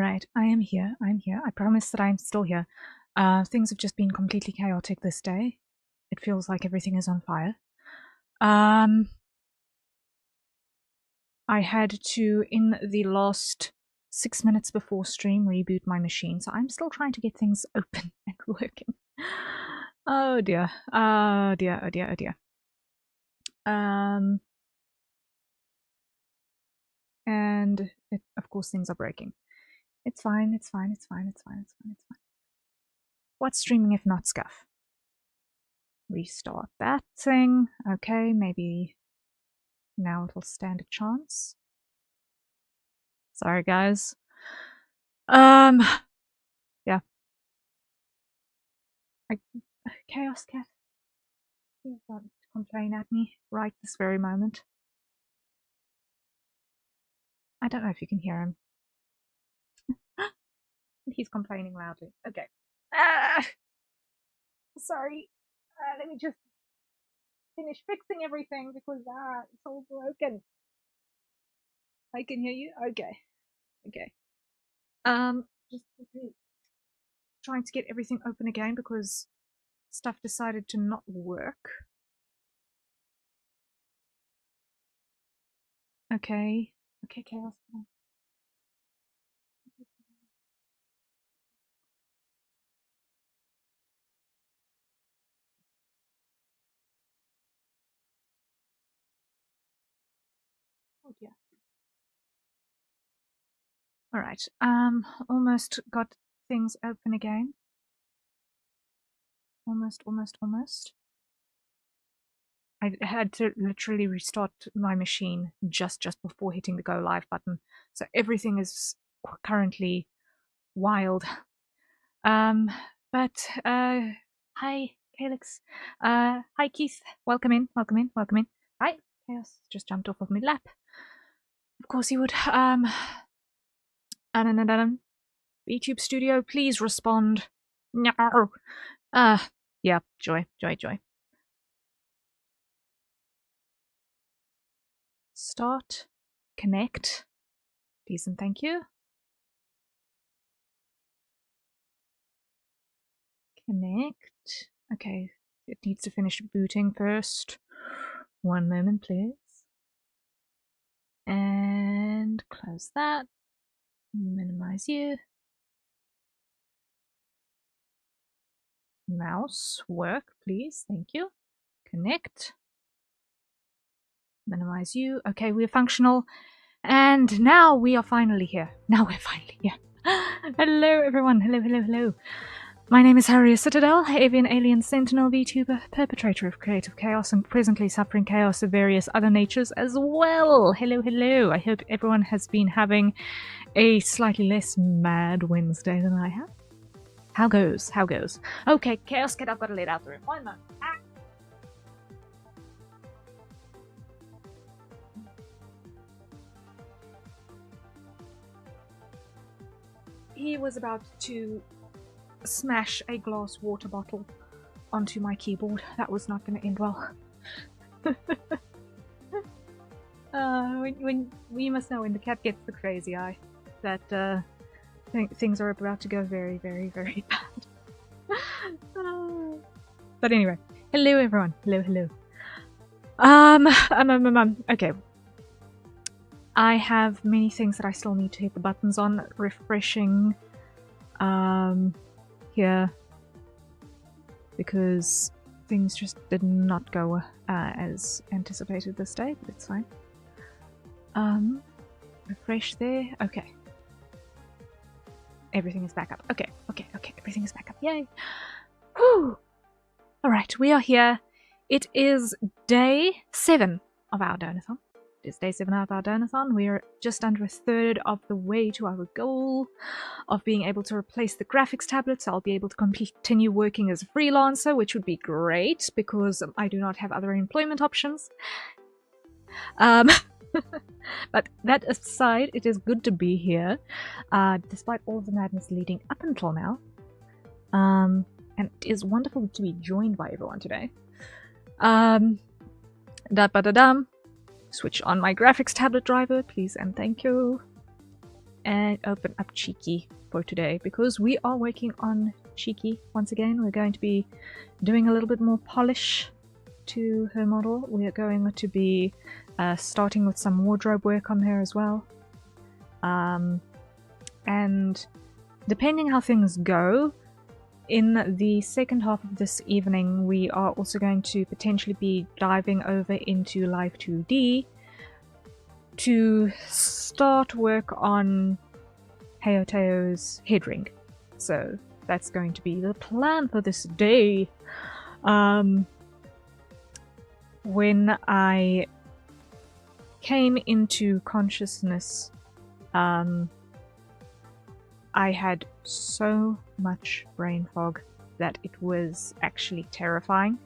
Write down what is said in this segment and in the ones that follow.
Alright, I am here. I'm here. I promise that I'm still here. Things have just been completely chaotic this day. It feels like everything is on fire. I had to, in the last 6 minutes before stream, reboot my machine, so I'm still trying to get things open and working. Oh dear. Oh dear, oh dear, oh dear. And of course things are breaking. It's fine, it's fine, it's fine, it's fine, it's fine, it's fine. What's streaming if not scuff? Restart that thing. Okay, maybe now it'll stand a chance. Sorry, guys. Yeah. Chaos Cat. He's about to complain at me right this very moment. I don't know if you can hear him. He's complaining loudly. Okay. Sorry. Let me just finish fixing everything because it's all broken. I can hear you? Okay. Okay. Just trying to get everything open again because stuff decided to not work. Okay. Okay, Chaos. Oh dear. Alright, almost got things open again. Almost. I had to literally restart my machine just before hitting the go live button. So everything is currently wild. But hi Calix. Hi Keith. Welcome in. Hi, Chaos just jumped off of my lap. Of course he would. YouTube Studio, please respond. No. Yeah, joy. Start. Connect. Please and thank you. Connect. Okay, it needs to finish booting first. One moment, please. And close that. Minimize you. Mouse, work, please. Thank you. Connect. Minimize you. Okay, we're functional. And now we are finally here. Hello, everyone. Hello. My name is Harriet Citadel, avian alien sentinel VTuber, perpetrator of creative chaos, and presently suffering chaos of various other natures as well. Hello. I hope everyone has been having a slightly less mad Wednesday than I have. How goes? Okay, Chaos Cat, I've got to let out the room. One moment. He was about to smash a glass water bottle onto my keyboard. That was not going to end well. When you must know when the cat gets the crazy eye, that things are about to go very bad. But anyway, hello everyone. Hello. Okay. I have many things that I still need to hit the buttons on. Refreshing here because things just did not go as anticipated this day, but it's fine. Refresh there. Okay. Everything is back up. Okay. Everything is back up. Yay. Whew. Alright, we are here. It is day 7 of our Donathon. It's day 7 of our Donathon. We're just under a third of the way to our goal of being able to replace the graphics tablet, so I'll be able to continue working as a freelancer, which would be great because I do not have other employment options. But that aside, it is good to be here, despite all the madness leading up until now. And it is wonderful to be joined by everyone today. Switch on my graphics tablet driver, please and thank you. and open up Cheeky for today, because we are working on Cheeky once again. We're going to be doing a little bit more polish to her model. We are going to be starting with some wardrobe work on her as well. And depending how things go, in the second half of this evening, we are also going to potentially be diving over into Live 2D to start work on Heoteo's head ring. So that's going to be the plan for this day. When I came into consciousness, I had so much brain fog that it was actually terrifying.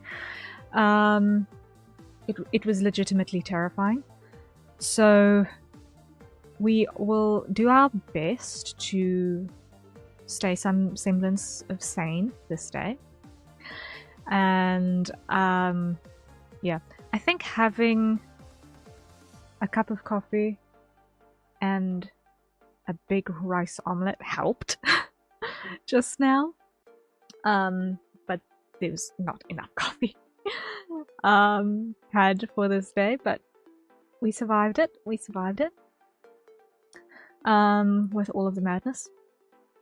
It was legitimately terrifying. So we will do our best to stay some semblance of sane this day. And yeah, I think having a cup of coffee and a big rice omelette helped just now, but there was not enough coffee had for this day, but we survived it. With all of the madness.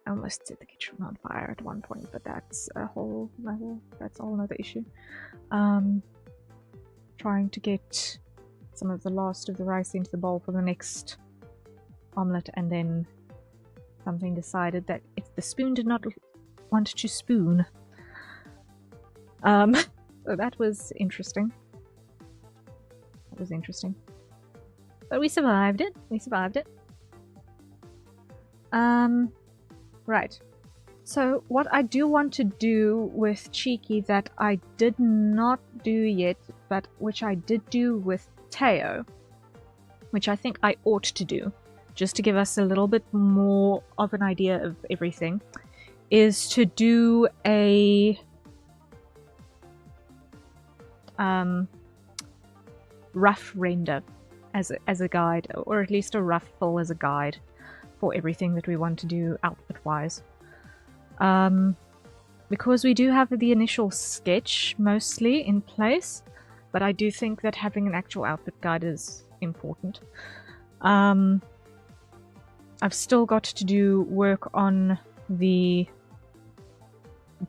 I almost set the kitchen on fire at one point, but that's a whole another issue. Trying to get some of the last of the rice into the bowl for the next omelette, and then something decided that if the spoon did not want to spoon. So that was interesting. But we survived it. Right. So what I do want to do with Cheeky that I did not do yet, but which I did do with Teo, which I think I ought to do, just to give us a little bit more of an idea of everything, is to do a rough render as a guide, or at least a rough fill as a guide for everything that we want to do outfit-wise. Because we do have the initial sketch mostly in place, but I do think that having an actual outfit guide is important. I've still got to do work on the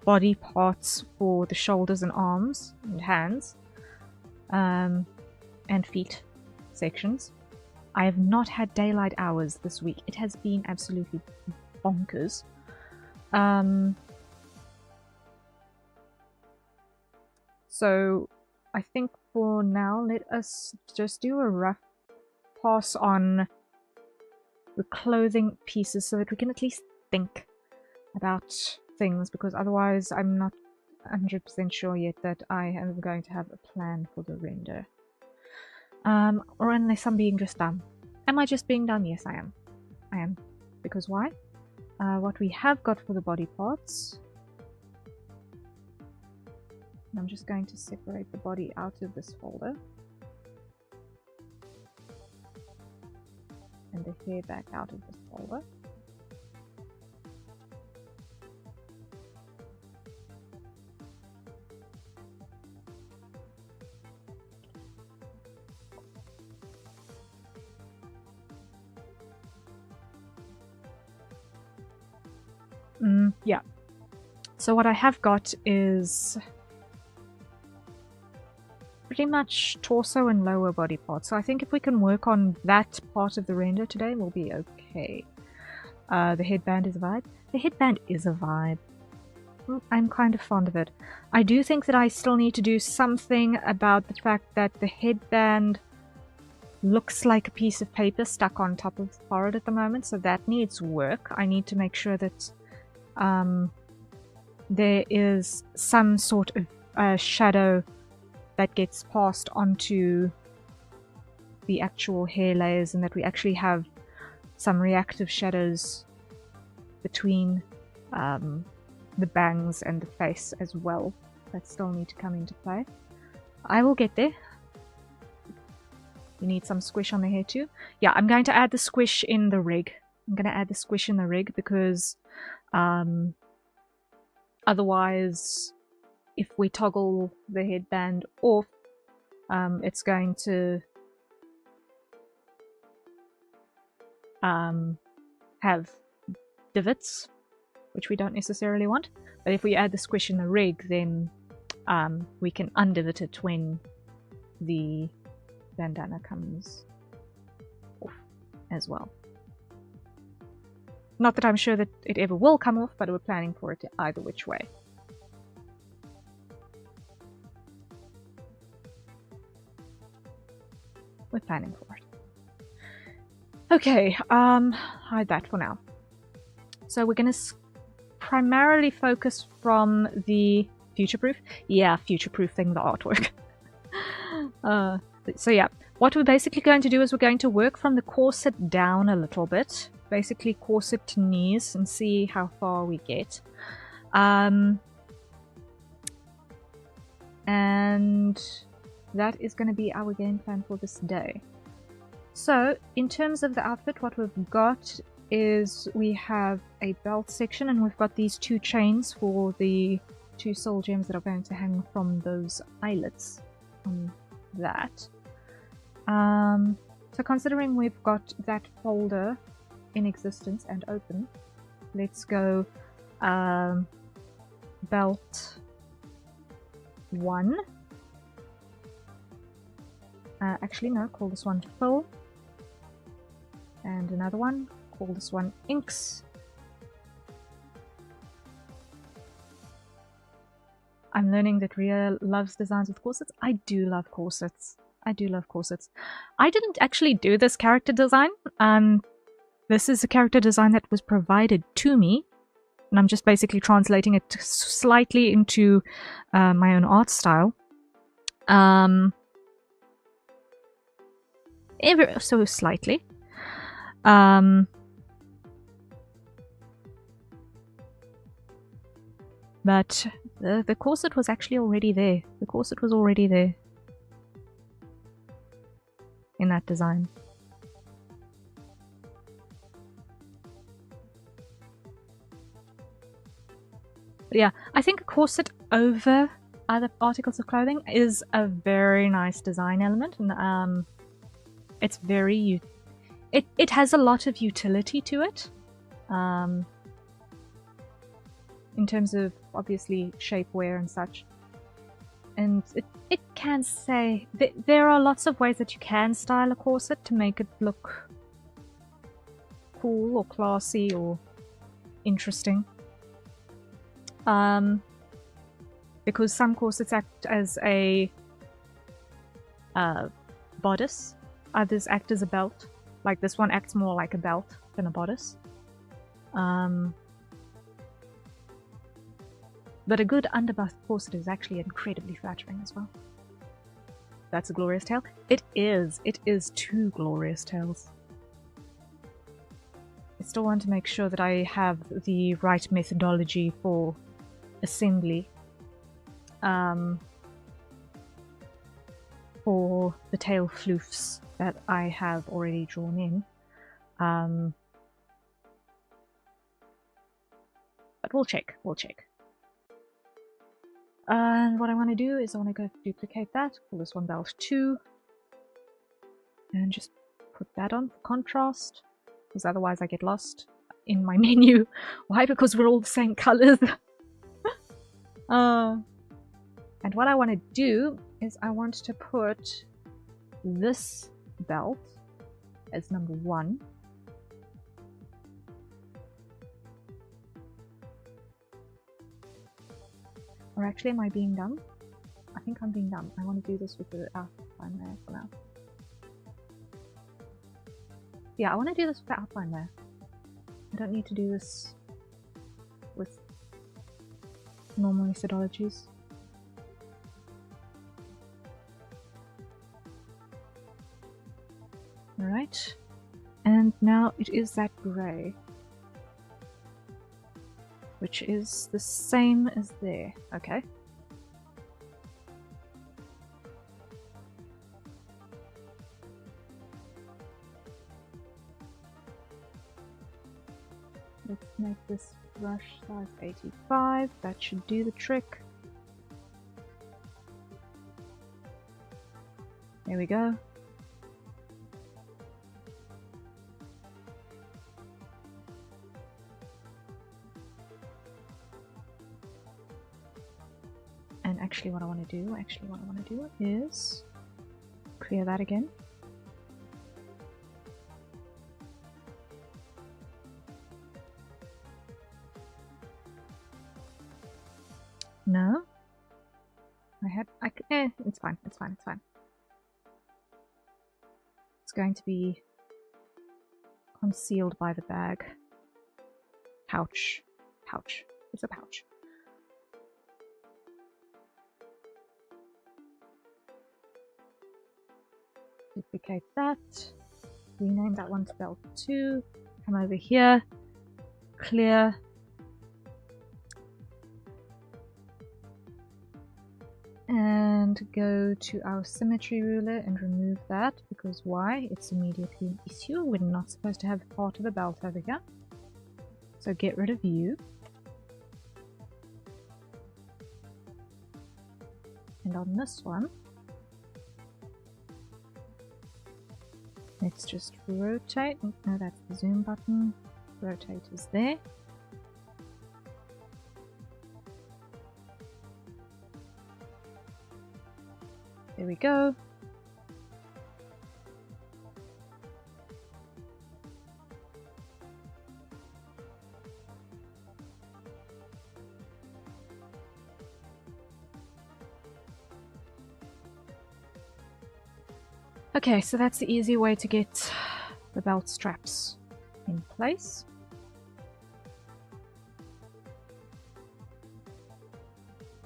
body parts for the shoulders and arms and hands, and feet sections. I have not had daylight hours this week. It has been absolutely bonkers. So I think for now, let us just do a rough pass on the clothing pieces so that we can at least think about things, because otherwise I'm not 100% sure yet that I am going to have a plan for the render. Or unless I'm being just dumb. Am I just being dumb? Yes, I am. Because why? What we have got for the body parts... I'm just going to separate the body out of this folder. And the hair back out of this folder. Yeah. So what I have got is pretty much torso and lower body parts. So I think if we can work on that part of the render today, we'll be okay. The headband is a vibe. The headband is a vibe. I'm kind of fond of it. I do think that I still need to do something about the fact that the headband looks like a piece of paper stuck on top of the forehead at the moment, so that needs work. I need to make sure that there is some sort of shadow that gets passed onto the actual hair layers, and that we actually have some reactive shadows between the bangs and the face as well that still need to come into play. I will get there. You need some squish on the hair too. Yeah, I'm going to add the squish in the rig I'm going to add the squish in the rig because otherwise, if we toggle the headband off, it's going to have divots, which we don't necessarily want. But if we add the squish in the rig, then we can undivot it when the bandana comes off as well. Not that I'm sure that it ever will come off, but we're planning for it either which way. We're planning for it. Okay, hide that for now. So we're going to primarily focus from the future-proof. Yeah, future-proofing the artwork. So yeah, what we're basically going to do is we're going to work from the corset down a little bit. Basically corset to knees and see how far we get. And that is going to be our game plan for this day. So, in terms of the outfit, what we've got is we have a belt section and we've got these 2 chains for the 2 soul gems that are going to hang from those eyelets on that. So considering we've got that folder in existence and open, let's go belt 1. Actually, no, call this one fill. And another one, call this one inks. I'm learning that Ria loves designs with corsets. I do love corsets. I do love corsets. I didn't actually do this character design. This is a character design that was provided to me. And I'm just basically translating it slightly into my own art style. Ever so slightly. But the corset was actually already there. The corset was already there in that design. But yeah, I think a corset over other articles of clothing is a very nice design element, and it's very it has a lot of utility to it. In terms of obviously shapewear and such, and it can say there are lots of ways that you can style a corset to make it look cool or classy or interesting. Because some corsets act as a bodice, others act as a belt. Like this one acts more like a belt than a bodice. But a good underbust corset is actually incredibly flattering as well. That's a glorious tail. It is. It is 2 glorious tails. I still want to make sure that I have the right methodology for assembly. For the tail floofs that I have already drawn in. But we'll check. We'll check. And what I want to do is I want to go duplicate that, call this one belt 2, and just put that on for contrast, because otherwise I get lost in my menu. Why? Because we're all the same colors. And what I want to do is I want to put this belt as number 1. Or actually, am I being dumb? I think I'm being dumb. I want to do this with the outline there for now. Yeah, I want to do this with the outline there. I don't need to do this with normal methodologies. Alright. And now it is that grey, which is the same as there. Okay. Let's make this brush size 85. That should do the trick. There we go. And actually what I want to do is clear that again. No. It's fine. It's going to be concealed by the bag. Pouch. It's a pouch. Duplicate that. Rename that one to belt 2. Come over here. Clear. And go to our symmetry ruler and remove that, because why? It's immediately an issue. We're not supposed to have part of a belt over here. So get rid of you. And on this one, let's just rotate. Oh, no, that's the zoom button. Rotate is there. There we go. Okay, so that's the easy way to get the belt straps in place.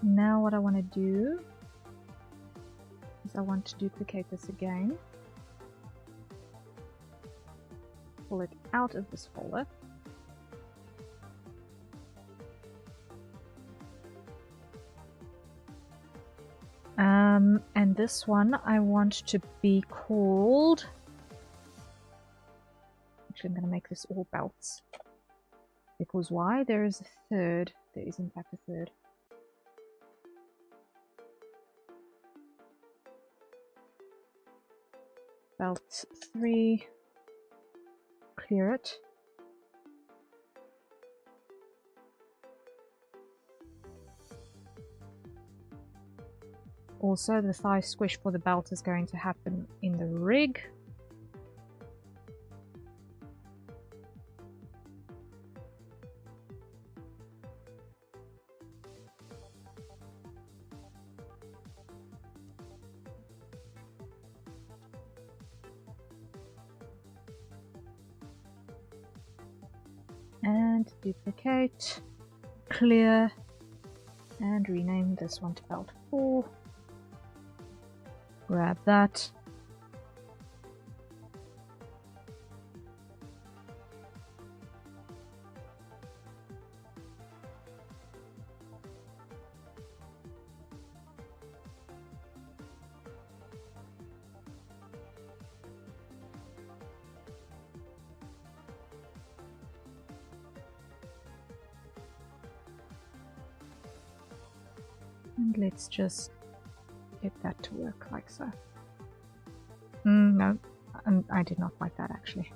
Now what I want to do is I want to duplicate this again. Pull it out of this folder. And this one I want to be called... Actually, I'm going to make this all belts. Because why? There is a third. There is in fact a third. Belt 3. Clear it. Also, the thigh squish for the belt is going to happen in the rig. And duplicate, clear, and rename this one to belt 4. Grab that. And let's just get that to work like so. No, I did not like that actually.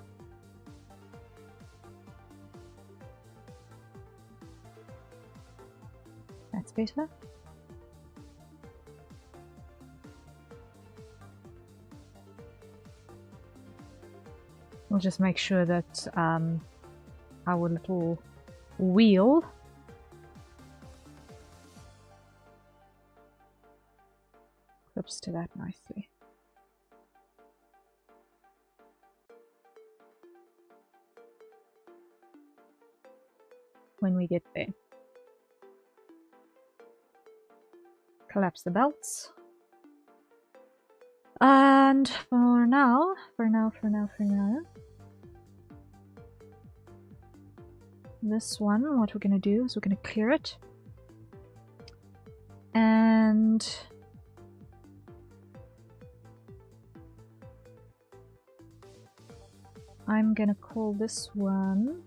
That's better. We'll just make sure that our little wheel clips to that nicely. When we get there. Collapse the belts. And for now, this one, what we're going to do is we're going to clear it. And I'm going to call this one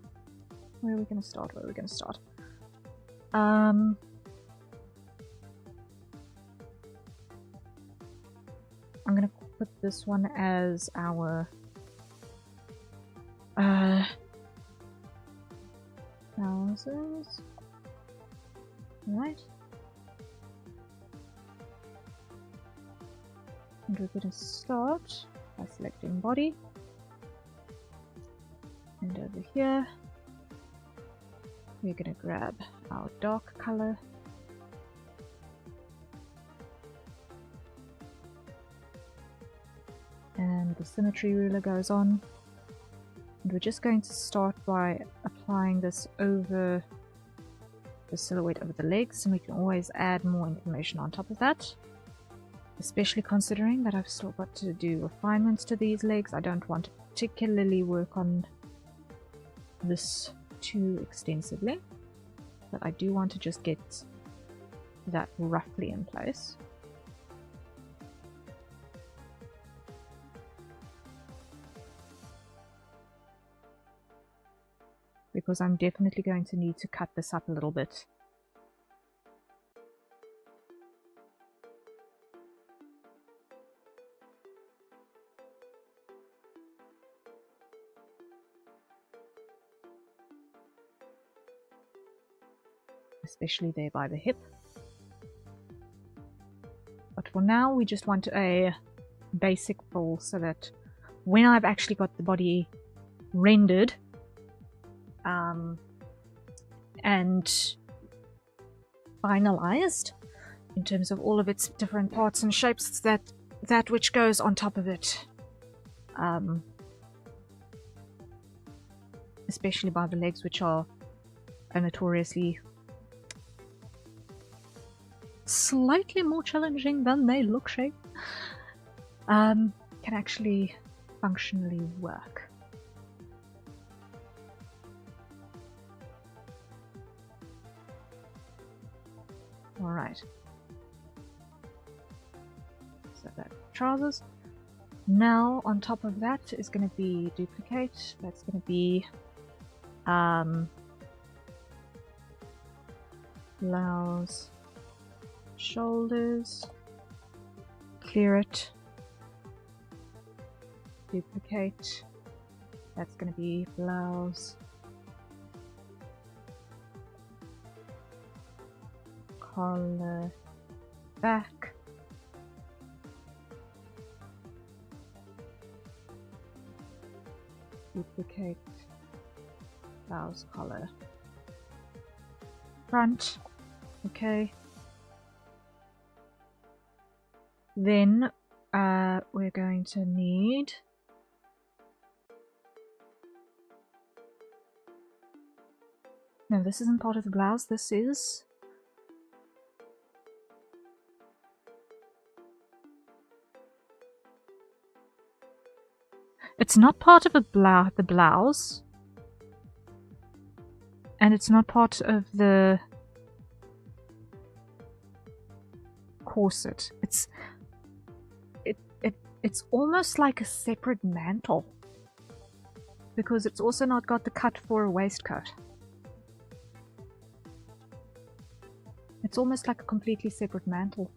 Where are we going to start? Where are we going to start? I'm going to put this one as our thousands. Right. And we're going to start by selecting body. And over here, we're going to grab our dark color. And the symmetry ruler goes on. And we're just going to start by applying this over the silhouette of the legs, and we can always add more information on top of that. Especially considering that I've still got to do refinements to these legs. I don't want to particularly work on this too extensively, but I do want to just get that roughly in place. Because I'm definitely going to need to cut this up a little bit. Especially there by the hip. But for now we just want a basic full so that when I've actually got the body rendered and finalized in terms of all of its different parts and shapes, that which goes on top of it, especially by the legs, which are notoriously slightly more challenging than they look shape, can actually functionally work. Alright. So that trousers. Now on top of that is going to be duplicate. That's going to be blouse, shoulders, clear it, duplicate. That's going to be blouse, collar, back, duplicate, blouse, collar, front. Okay. Then we're going to need no, this isn't part of the blouse. This is it's not part of the blouse, and it's not part of the corset. It's almost like a separate mantle, because it's also not got the cut for a waistcoat. It's almost like a completely separate mantle.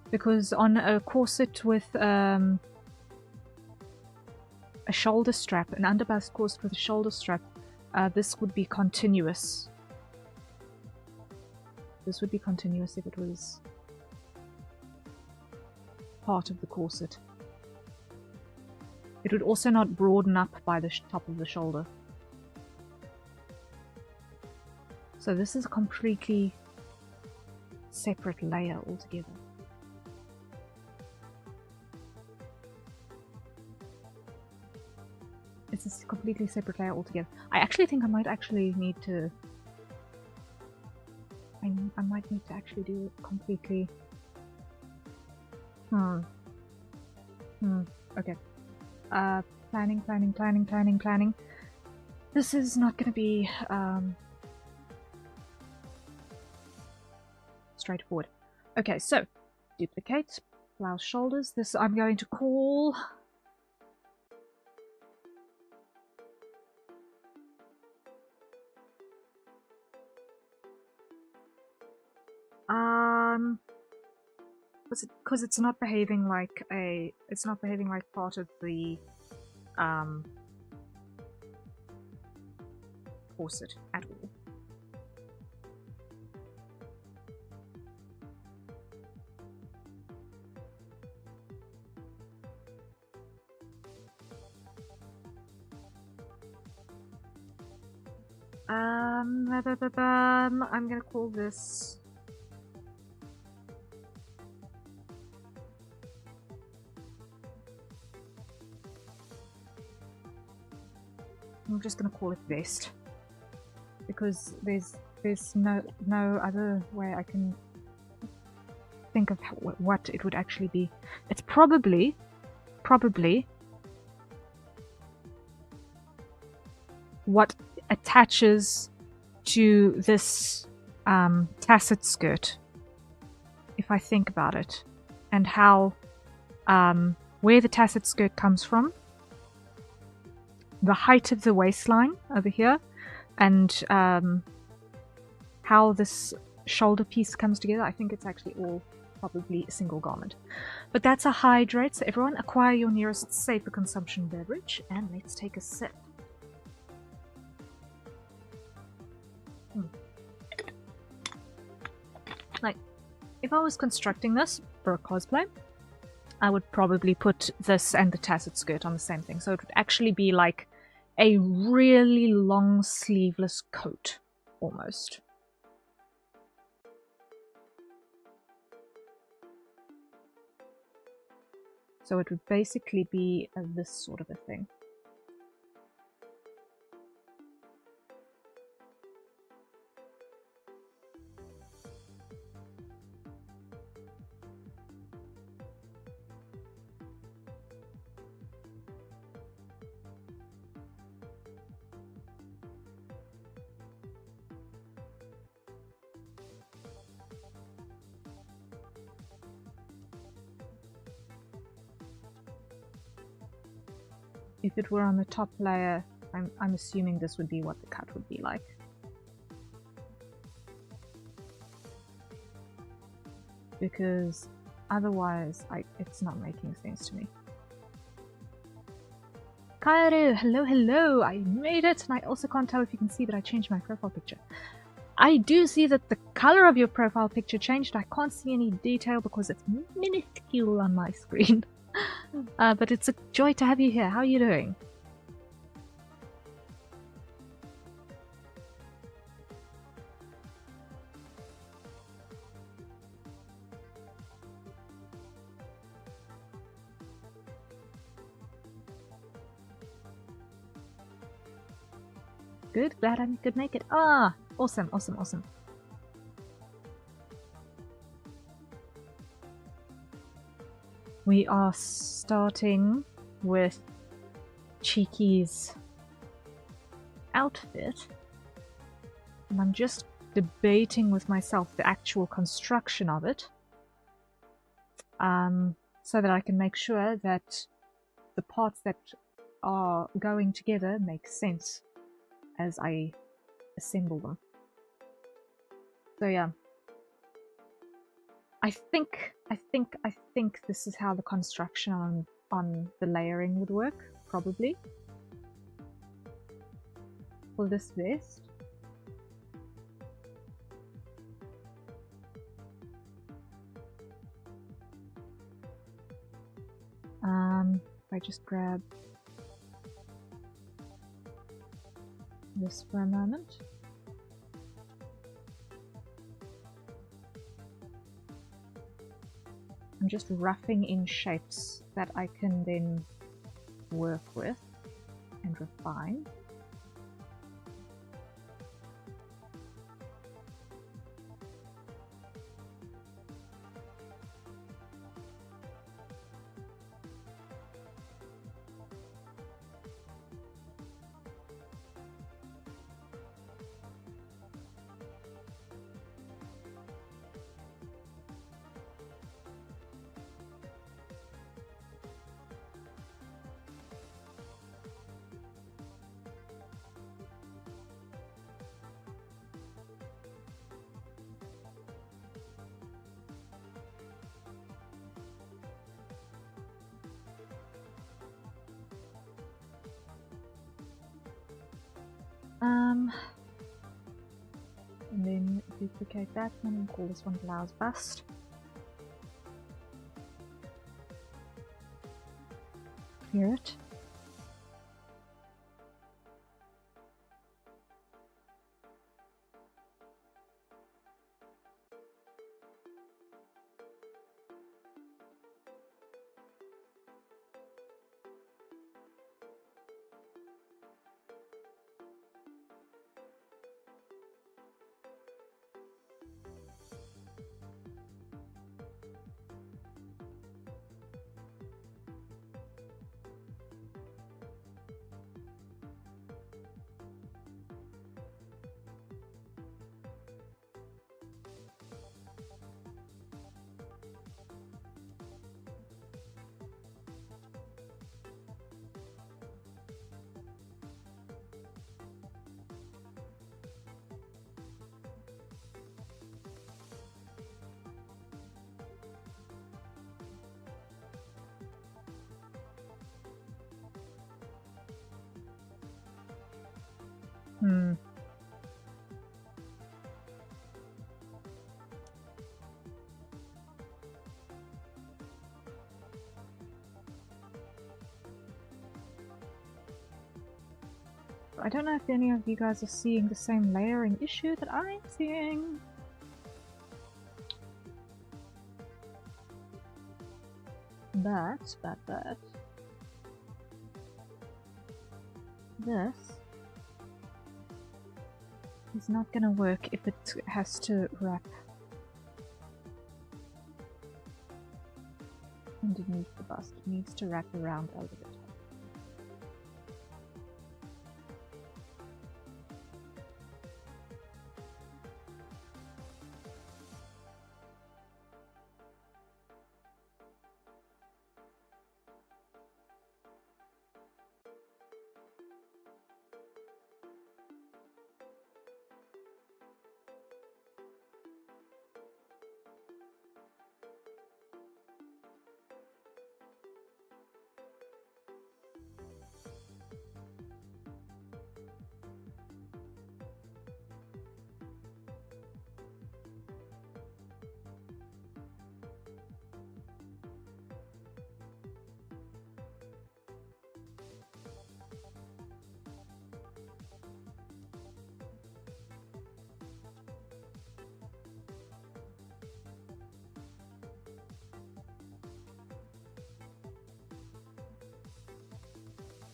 Because on a corset with a shoulder strap, an underbust corset with a shoulder strap, this would be continuous. This would be continuous if it was part of the corset. It would also not broaden up by the top of the shoulder. So this is a completely separate layer altogether. It's a completely separate layer altogether. I actually think I might actually need to... I might need to actually do it completely... Okay. Planning. This is not going to be straightforward. Okay, so Duplicate. Blouse shoulders. This I'm going to call... because it's not behaving like part of the corset at all. I'm gonna call this... I'm just gonna call it vest, because there's no other way I can think of what it would actually be. It's probably what attaches to this tacit skirt, if I think about it, and how where the tacit skirt comes from, the height of the waistline over here, and how this shoulder piece comes together. I think it's actually all probably a single garment. But that's a hydrate, so everyone acquire your nearest safer consumption beverage, and let's take a sip. Like, if I was constructing this for a cosplay, I would probably put this and the tacit skirt on the same thing. So it would actually be like a really long sleeveless coat, almost. So it would basically be this sort of a thing. If it were on the top layer, I'm assuming this would be what the cut would be like. Because otherwise, it's not making sense to me. Kaoru, hello, hello! I made it, and I also can't tell if you can see, but I changed my profile picture. I do see that the color of your profile picture changed. I can't see any detail because it's minuscule on my screen. But it's a joy to have you here. How are you doing? Good, glad I could make it. Ah, awesome, awesome, awesome. We are starting with Cheeky's outfit, and I'm just debating with myself the actual construction of it, so that I can make sure that the parts that are going together make sense as I assemble them. So yeah. I think this is how the construction on the layering would work, probably. For this vest. If I just grab this for a moment. I'm just roughing in shapes that I can then work with and refine. And then duplicate that one and call this one blouse bust. Clear it. I don't know if any of you guys are seeing the same layering issue that I'm seeing. But this is not gonna work if it has to wrap underneath the bust. It needs to wrap around over the top.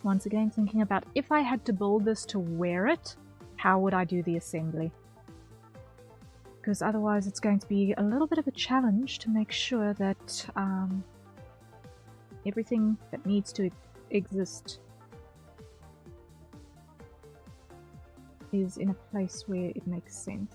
Once again, thinking about if I had to build this to wear it, how would I do the assembly? Because otherwise it's going to be a little bit of a challenge to make sure that everything that needs to exist is in a place where it makes sense.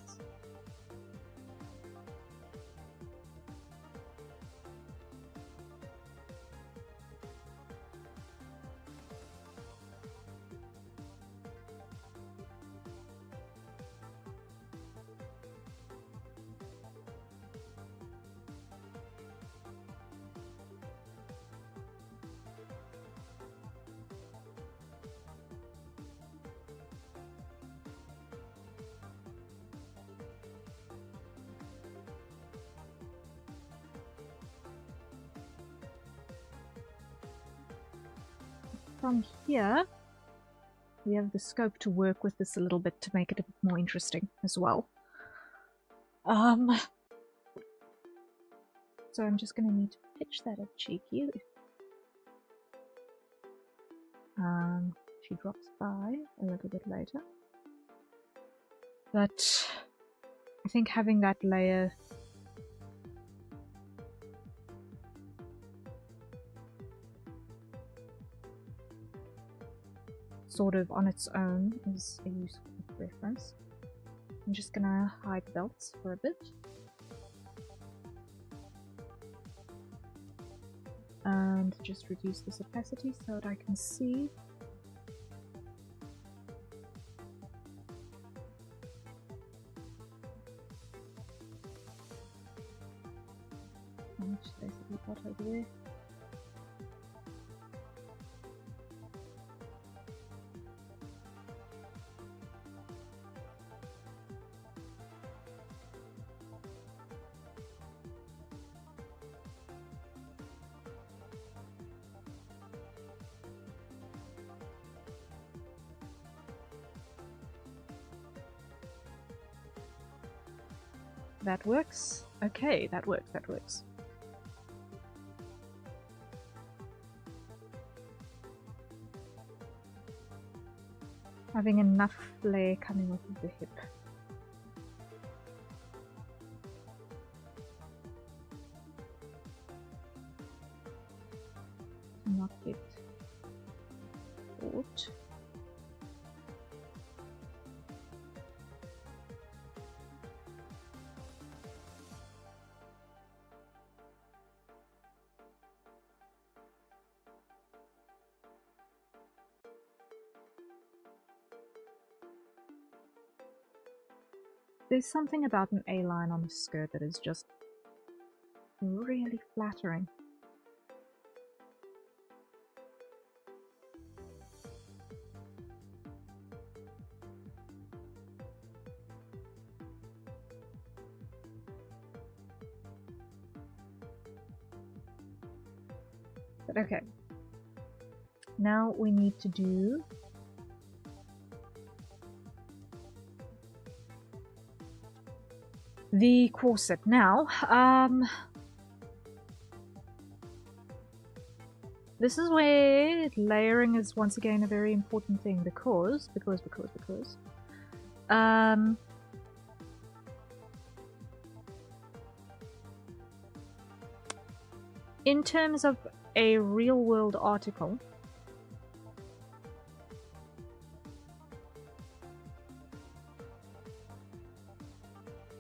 From here, we have the scope to work with this a little bit to make it a bit more interesting as well. So I'm just going to need to pitch that at Cheeky. She drops by a little bit later. But I think having that layer sort of on its own is a useful reference. I'm just gonna hide the belts for a bit. And just reduce this opacity so that I can see. How much space have we got over there? That works. Okay, that works, that works. Having enough flare coming off of the hip. To not get caught. There's something about an A-line on a skirt that is just really flattering. But okay. Now we need to do the corset. Now, this is where layering is once again a very important thing because in terms of a real-world article,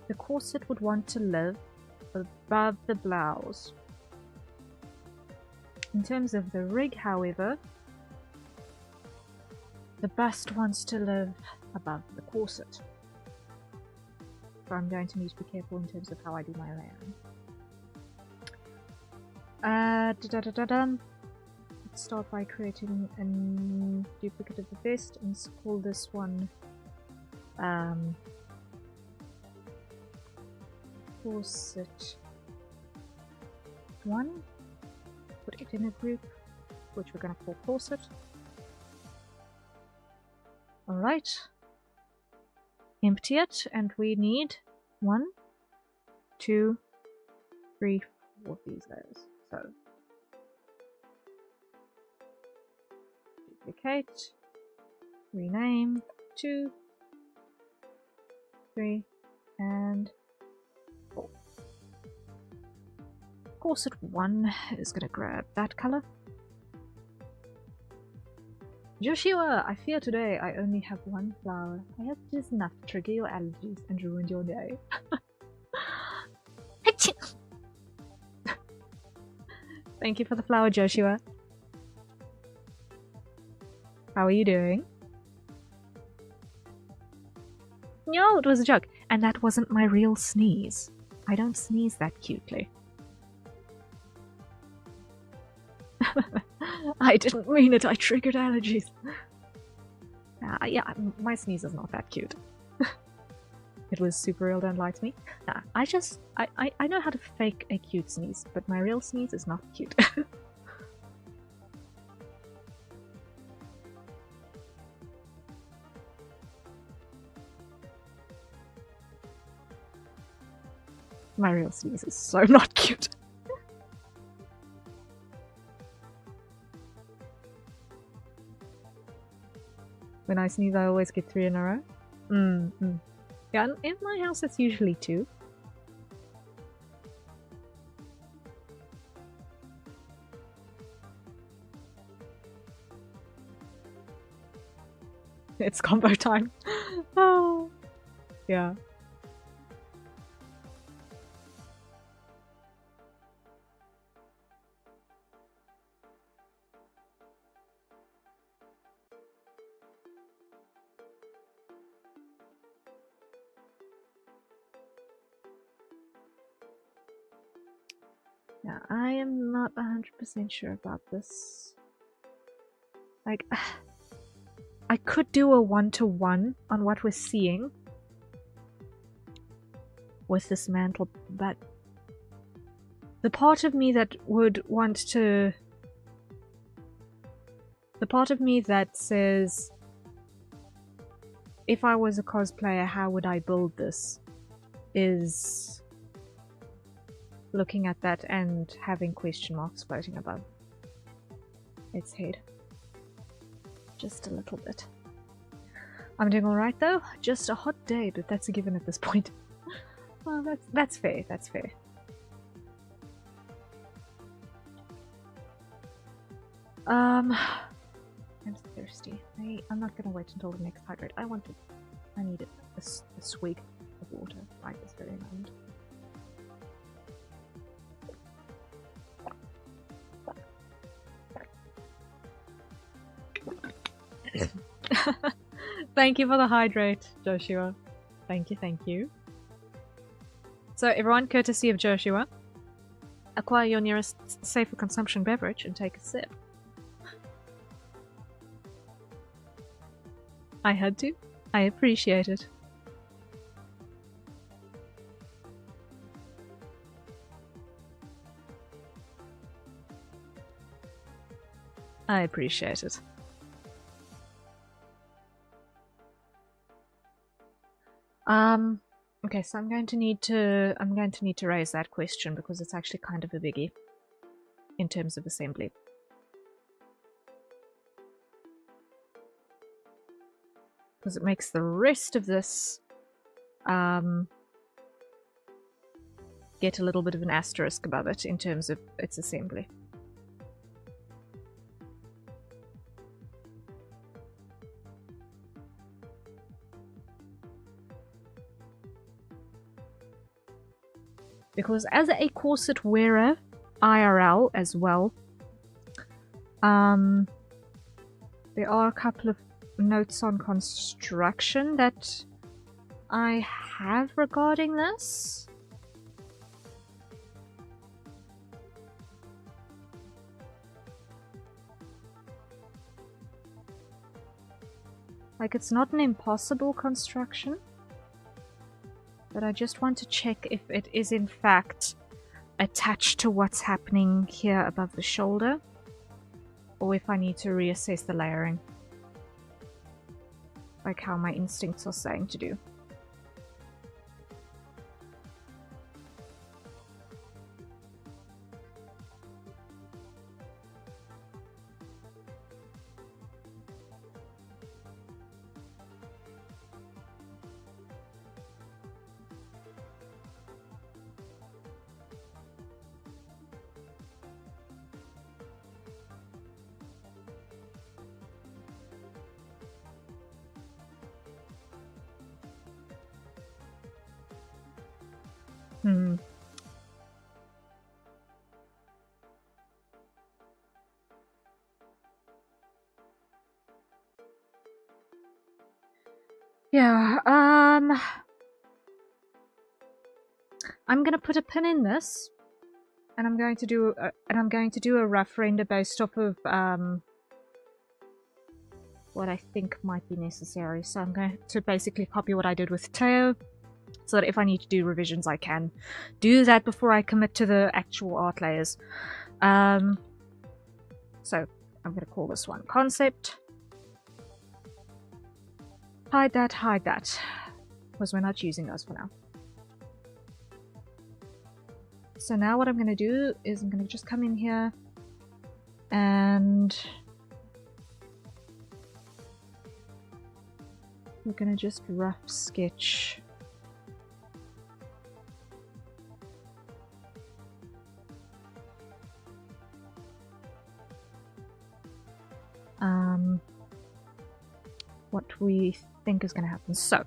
the corset would want to live above the blouse. In terms of the rig, however, the bust wants to live above the corset. So I'm going to need to be careful in terms of how I do my layering. Let's start by creating a duplicate of the vest and call this one corset 1. Put it in a group which we're going to call corset. Alright, empty it, and we need 1, 2, 3, 4 of these layers. So duplicate, rename, 2, 3, and 4. Corset 1 is going to grab that color. Joshua, I fear today I only have one flower. I hope it is enough to trigger your allergies and ruin your day. Thank you for the flower, Joshua. How are you doing? No, it was a joke. And that wasn't my real sneeze. I don't sneeze that cutely. I didn't mean it. I triggered allergies. Yeah, my sneeze is not that cute. It was super real, don't lie to me. I know how to fake a cute sneeze, but my real sneeze is not cute. My real sneeze is so not cute. When I sneeze, I always get 3 in a row. Yeah, in my house it's usually 2. It's combo time. Oh, yeah. Yeah, I am not 100% sure about this. Like, I could do a 1-to-1 on what we're seeing with this mantle, but the part of me that would want to... The part of me that says, if I was a cosplayer, how would I build this? is looking at that and having question marks floating above its head. Just a little bit. I'm doing alright though. Just a hot day, but that's a given at this point. Well, that's fair, that's fair. I'm thirsty. I'm not gonna wait until the next hydrate. I need a swig of water right this very moment. Thank you for the hydrate, Joshua. Thank you, thank you. So everyone, courtesy of Joshua, acquire your nearest safer consumption beverage and take a sip. I had to. I appreciate it. I appreciate it. Okay, so I'm going to need to raise that question because it's actually kind of a biggie in terms of assembly. Because it makes the rest of this get a little bit of an asterisk above it in terms of its assembly. Because as a corset wearer, IRL as well, there are a couple of notes on construction that I have regarding this. Like, it's not an impossible construction, but I just want to check if it is in fact attached to what's happening here above the shoulder, or if I need to reassess the layering, like how my instincts are saying to do. Yeah, I'm gonna put a pin in this, and I'm going to do a rough render based off of what I think might be necessary. So I'm going to basically copy what I did with Teo, so that if I need to do revisions, I can do that before I commit to the actual art layers. So I'm gonna call this one concept. Hide that, because we're not using those for now. So now what I'm going to do is I'm going to just come in here and we're going to just rough sketch what we think is going to happen. So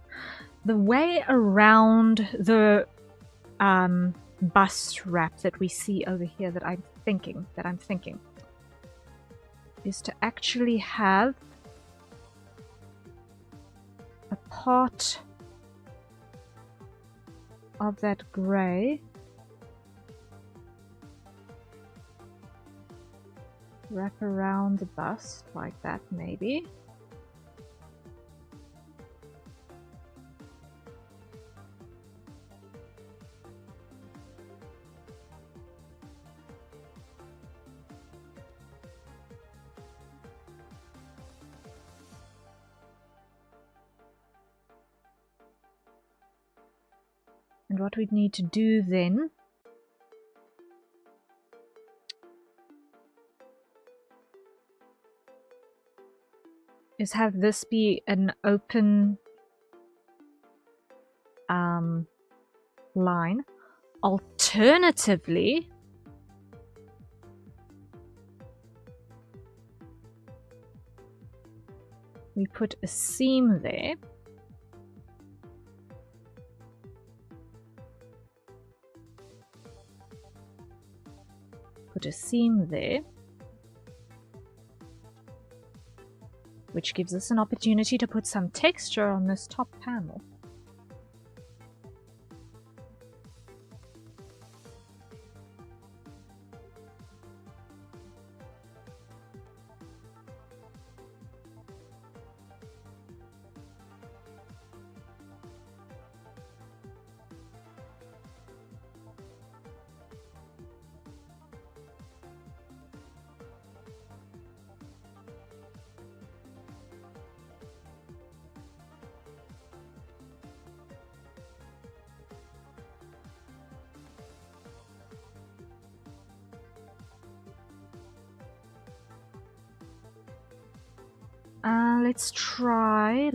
the way around the bust wrap that we see over here that I'm thinking is to actually have a part of that grey wrap around the bust like that, maybe. And what we'd need to do then is have this be an open line. Alternatively, we put a seam there. Put a seam there, which gives us an opportunity to put some texture on this top panel. Let's try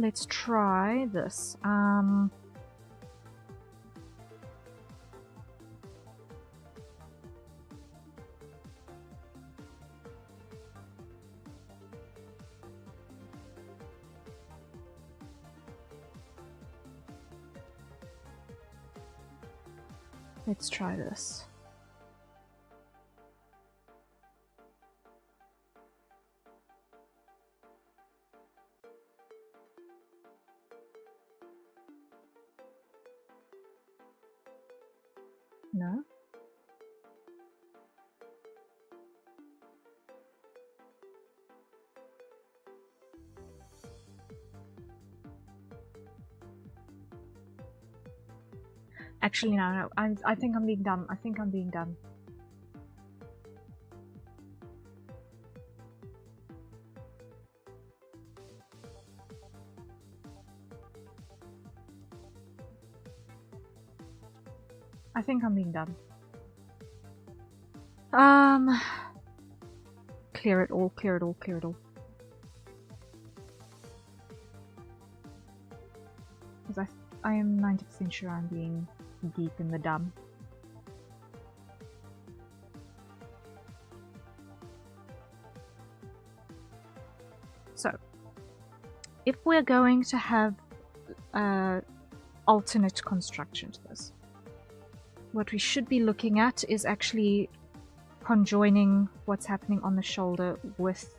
this. Let's try this. No? Actually, no. I think I'm being dumb. I think I'm being dumb. I think I'm being dumb. Clear it all, clear it all, clear it all. Because I am 90% sure I'm being deep in the dumb. So, if we're going to have alternate construction to this, what we should be looking at is actually conjoining what's happening on the shoulder with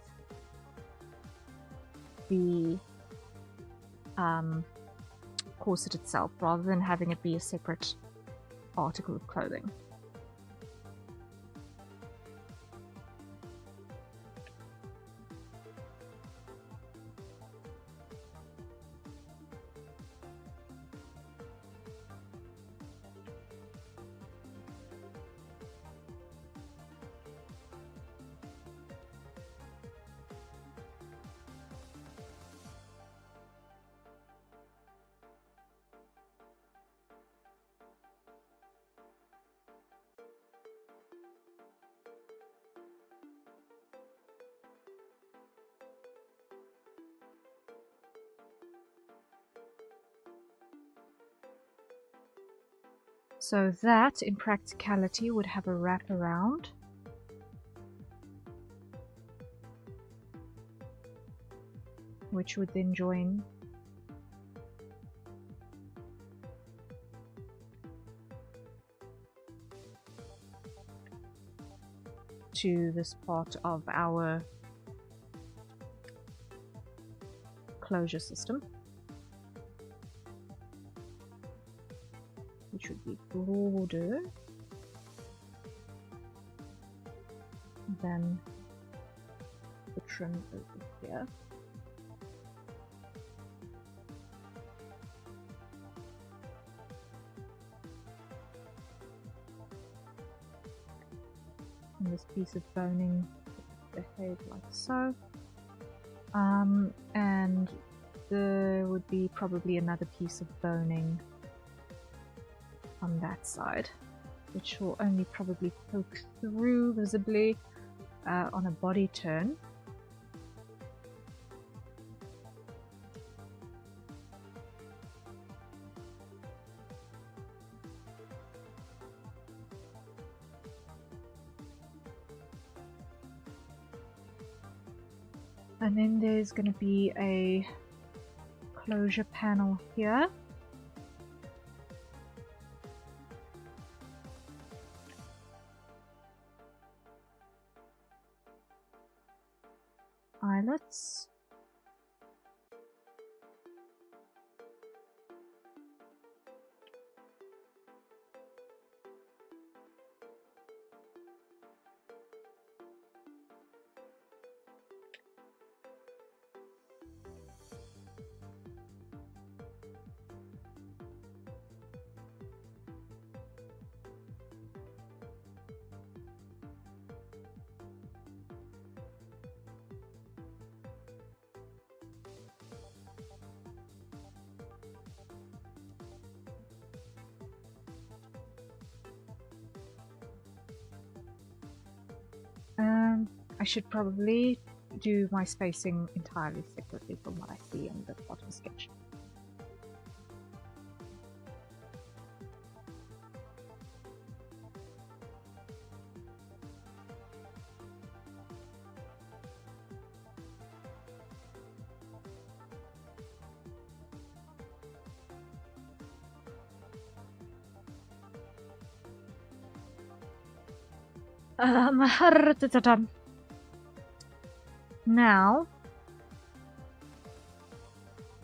the corset itself, rather than having it be a separate article of clothing. So that, in practicality, would have a wraparound. Which would then join to this part of our closure system, which would be broader than the trim over here. And this piece of boning would behave like so. And there would be probably another piece of boning on that side, which will only probably poke through visibly on a body turn. And then there's going to be a closure panel here. Eyelets. I should probably do my spacing entirely separately from what I see on the bottom sketch. Now,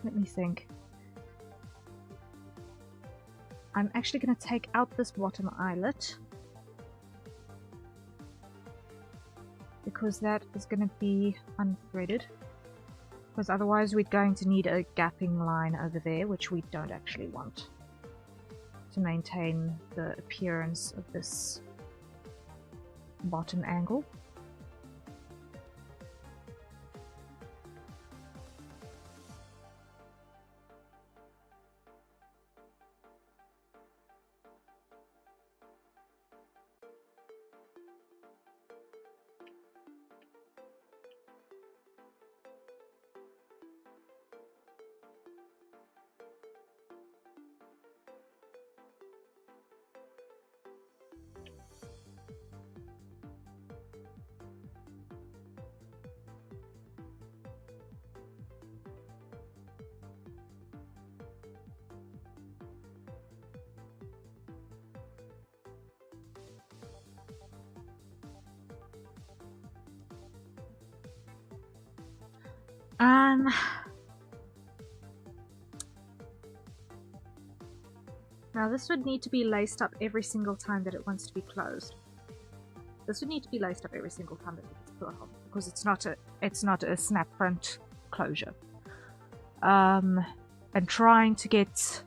let me think. I'm actually going to take out this bottom eyelet because that is going to be unthreaded, because otherwise we're going to need a gapping line over there, which we don't actually want to maintain the appearance of this bottom angle. Now this would need to be laced up every single time that it wants to be closed. This would need to be laced up every single time that it gets put on, because it's not a snap front closure. And trying to get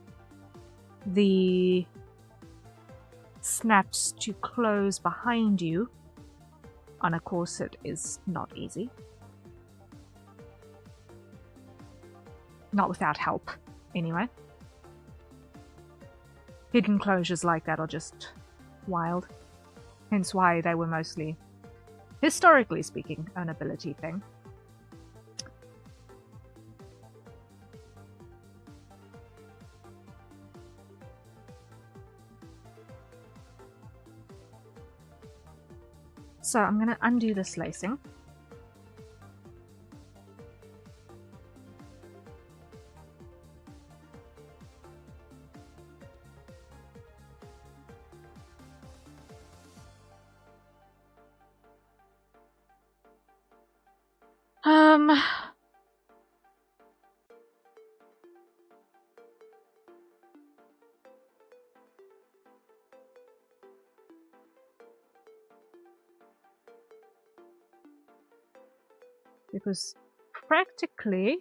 the snaps to close behind you on a corset is not easy. Not without help, anyway. Hidden closures like that are just wild. Hence why they were mostly, historically speaking, an ability thing. So I'm going to undo this lacing. Because practically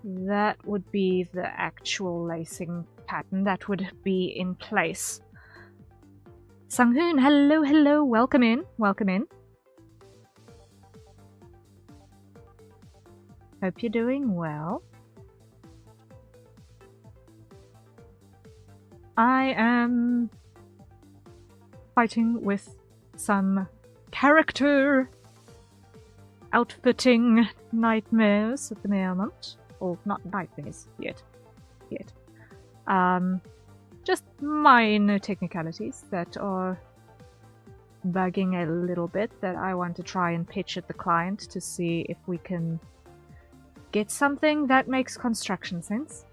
that would be the actual lacing pattern that would be in place. Sanghoon, hello, hello, welcome in, welcome in. Hope you're doing well. I am fighting with some character outfitting nightmares at the moment. Or not nightmares yet. Just minor technicalities that are bugging a little bit that I want to try and pitch at the client to see if we can get something that makes construction sense.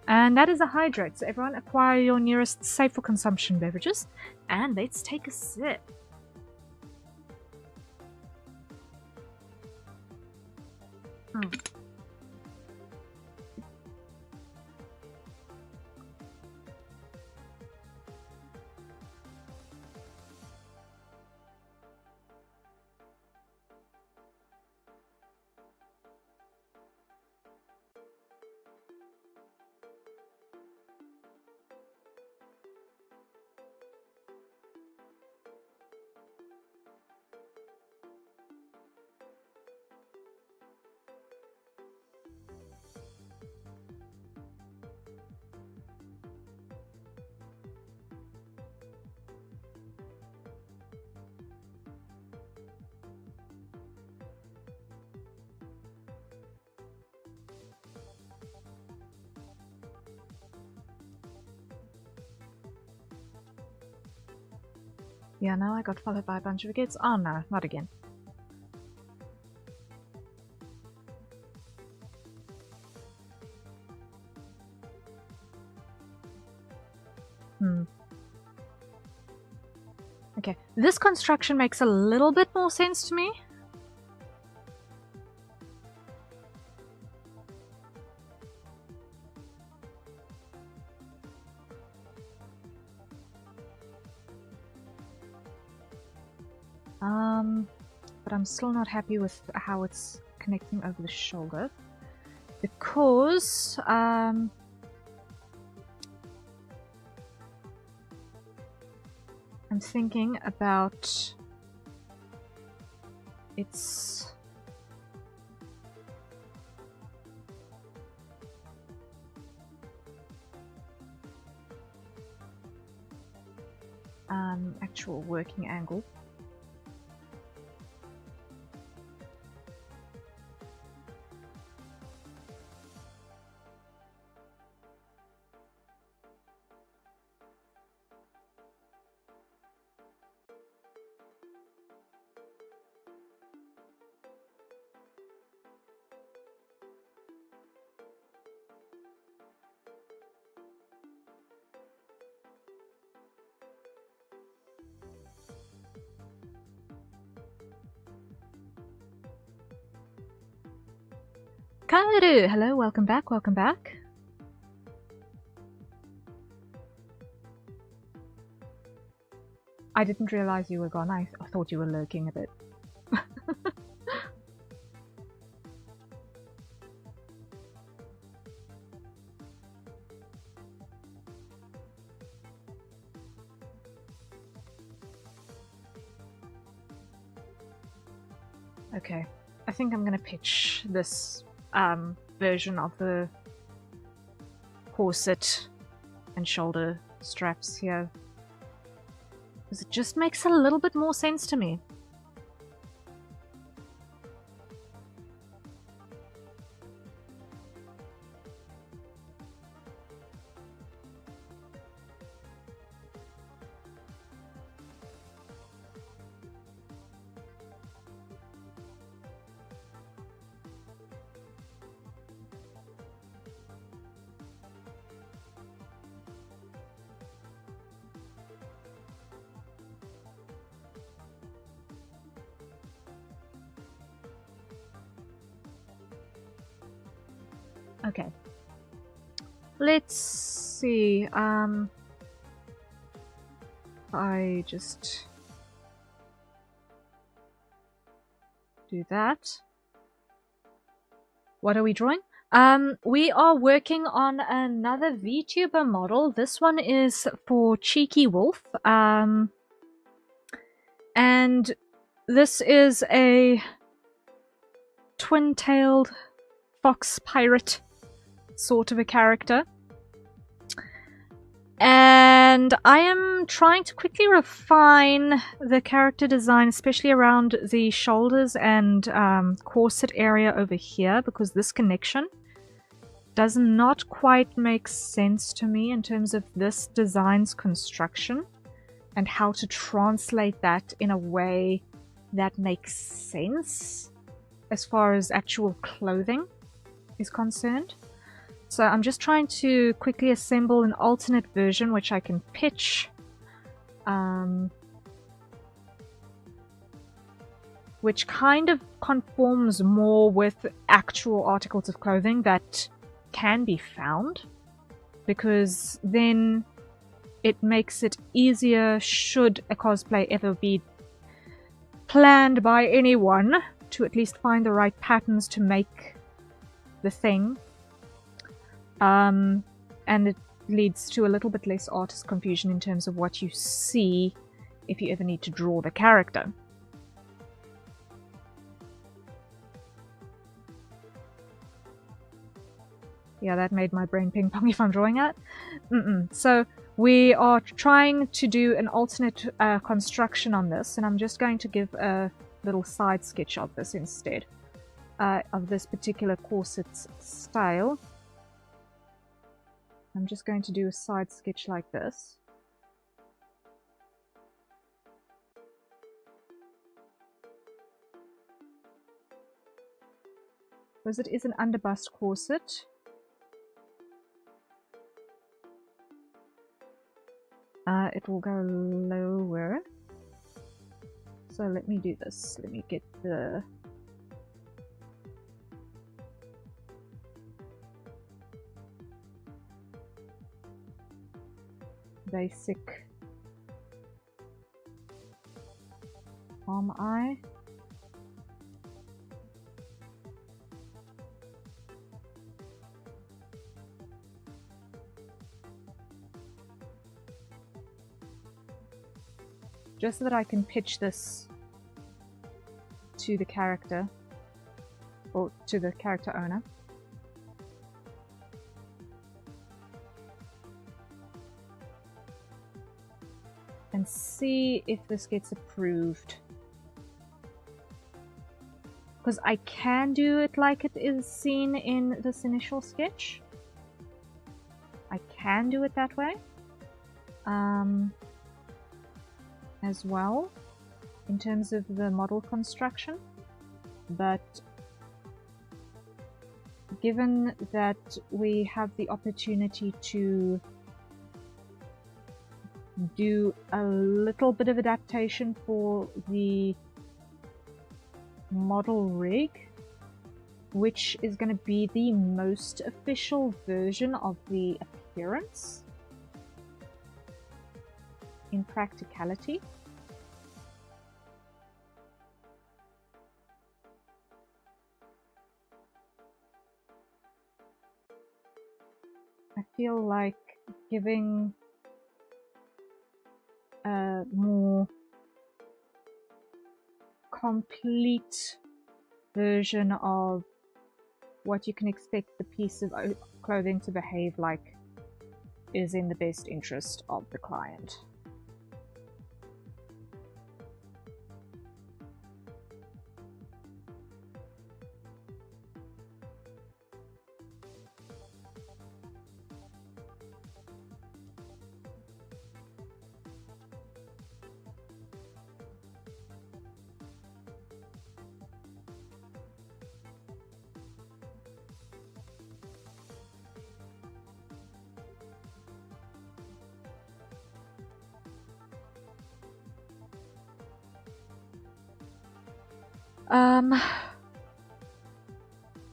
And that is a hydrate, so everyone acquire your nearest safe for consumption beverages. And let's take a sip. Yeah, now I got followed by a bunch of kids. Oh no, not again. Okay, this construction makes a little bit more sense to me. But I'm still not happy with how it's connecting over the shoulder. Because, I'm thinking about its actual working angle. Kaoru! Hello, welcome back, welcome back. I didn't realize you were gone. I thought you were lurking a bit. Okay, I think I'm gonna pitch this version of the corset and shoulder straps here, because it just makes a little bit more sense to me. Okay. Let's see. I just do that. What are we drawing? We are working on another VTuber model. This one is for Cheeky Wolf. And this is a twin-tailed fox pirate sort of a character. And I am trying to quickly refine the character design, especially around the shoulders and corset area over here, because this connection does not quite make sense to me in terms of this design's construction and how to translate that in a way that makes sense as far as actual clothing is concerned. So I'm just trying to quickly assemble an alternate version which I can pitch, which kind of conforms more with actual articles of clothing that can be found, because then it makes it easier should a cosplay ever be planned by anyone to at least find the right patterns to make the thing. And it leads to a little bit less artist confusion in terms of what you see if you ever need to draw the character. Yeah, that made my brain ping pong if I'm drawing it. So we are trying to do an alternate construction on this, and I'm just going to give a little side sketch of this instead, of this particular corset style. I'm just going to do a side sketch like this. Because it is an underbust corset. It will go lower. So let me do this. Let me get the... basic arm eye. Just so that I can pitch this to the character, or to the character owner. And see if this gets approved. Because I can do it like it is seen in this initial sketch. I can do it that way. As well, in terms of the model construction. But given that we have the opportunity to do a little bit of adaptation for the model rig, which is going to be the most official version of the appearance in practicality. I feel like giving a more complete version of what you can expect the piece of clothing to behave like is in the best interest of the client.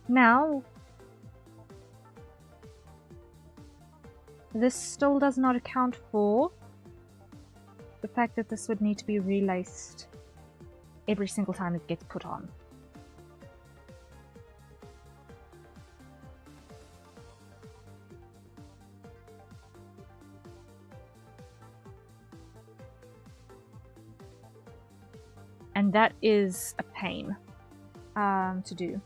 Now, this still does not account for the fact that this would need to be relaced every single time it gets put on. And that is a pain to do.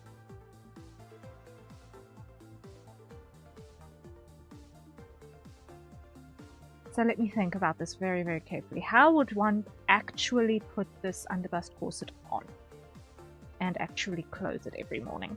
So let me think about this very, very carefully. How would one actually put this underbust corset on and actually close it every morning?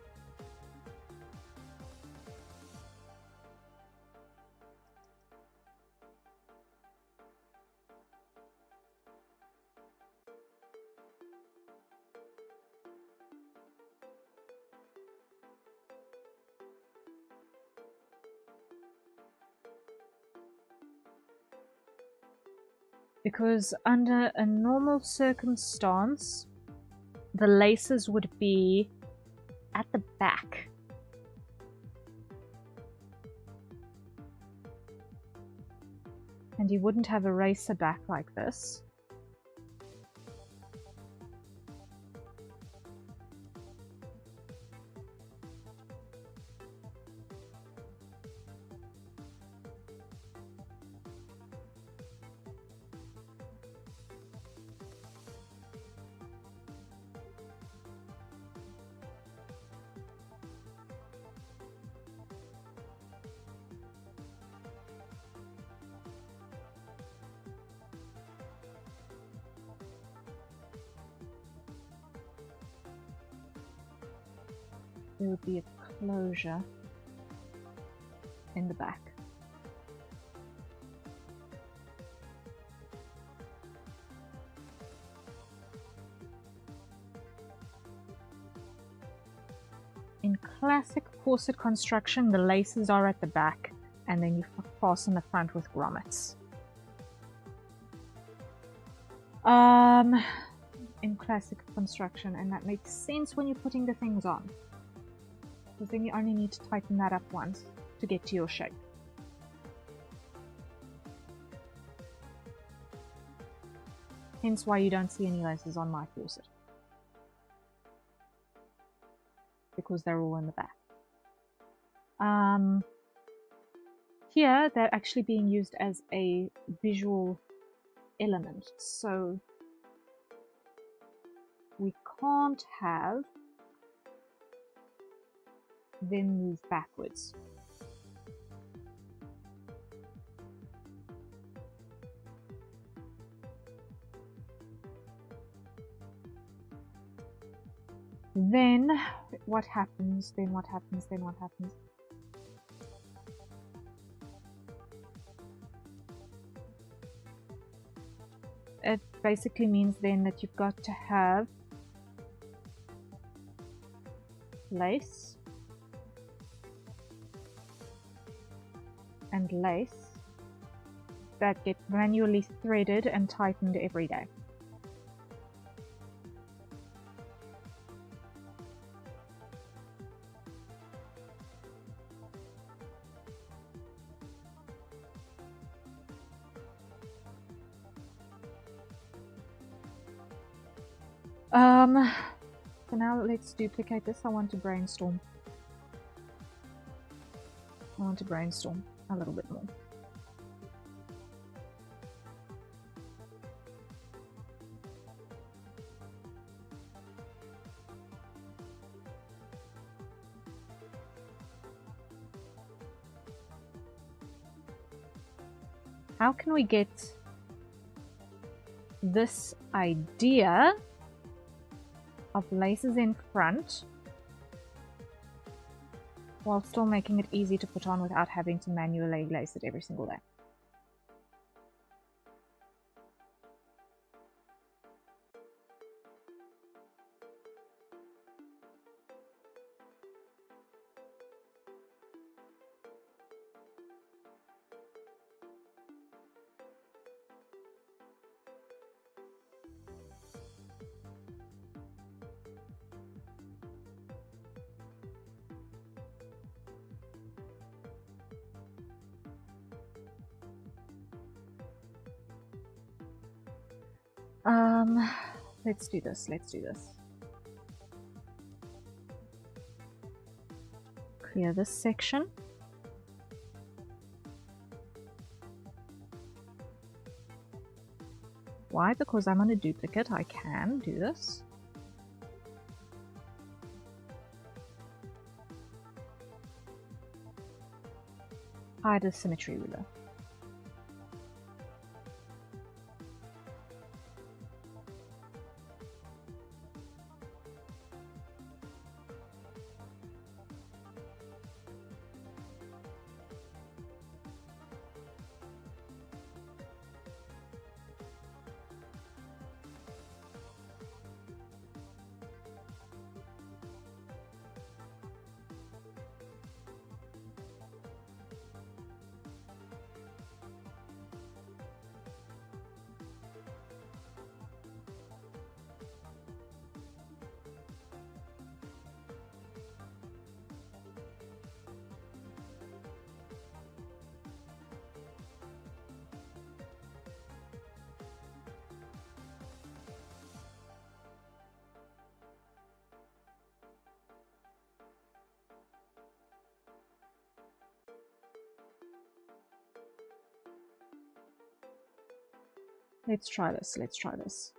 Because under a normal circumstance, the laces would be at the back. And you wouldn't have a racer back like this. There would be a closure in the back. In classic corset construction, the laces are at the back, and then you fasten the front with grommets. In classic construction, and that makes sense when you're putting the things on. Because then you only need to tighten that up once to get to your shape. Hence why you don't see any laces on my corset. Because they're all in the back. Here, they're actually being used as a visual element. So we can't have them move backwards. Then what happens? Then what happens? Then what happens? It basically means then that you've got to have lace and lace that get manually threaded and tightened every day. So now let's duplicate this. I want to brainstorm. I want to brainstorm a little bit more. How can we get this idea of laces in front while still making it easy to put on without having to manually lace it every single day? Let's do this, let's do this. Clear this section. Why? Because I'm on a duplicate. I can do this. Hide the symmetry ruler. Let's try this. Let's try this.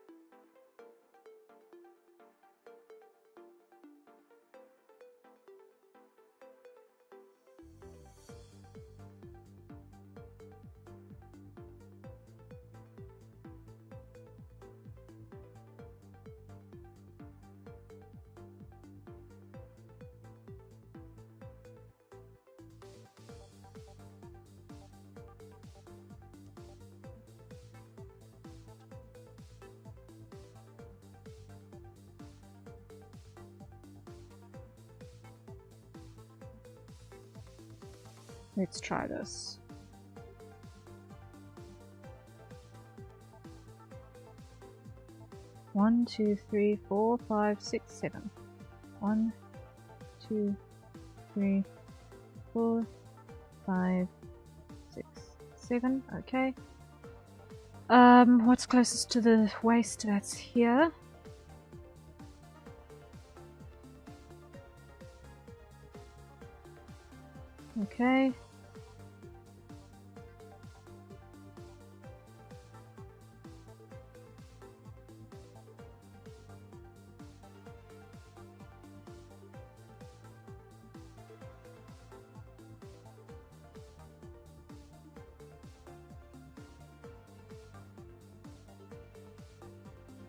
Let's try this. One, two, three, 4, 5, 6, 7. 1, 2, 3, 4, 5, 6, 7. Okay. What's closest to the waist? That's here. Okay.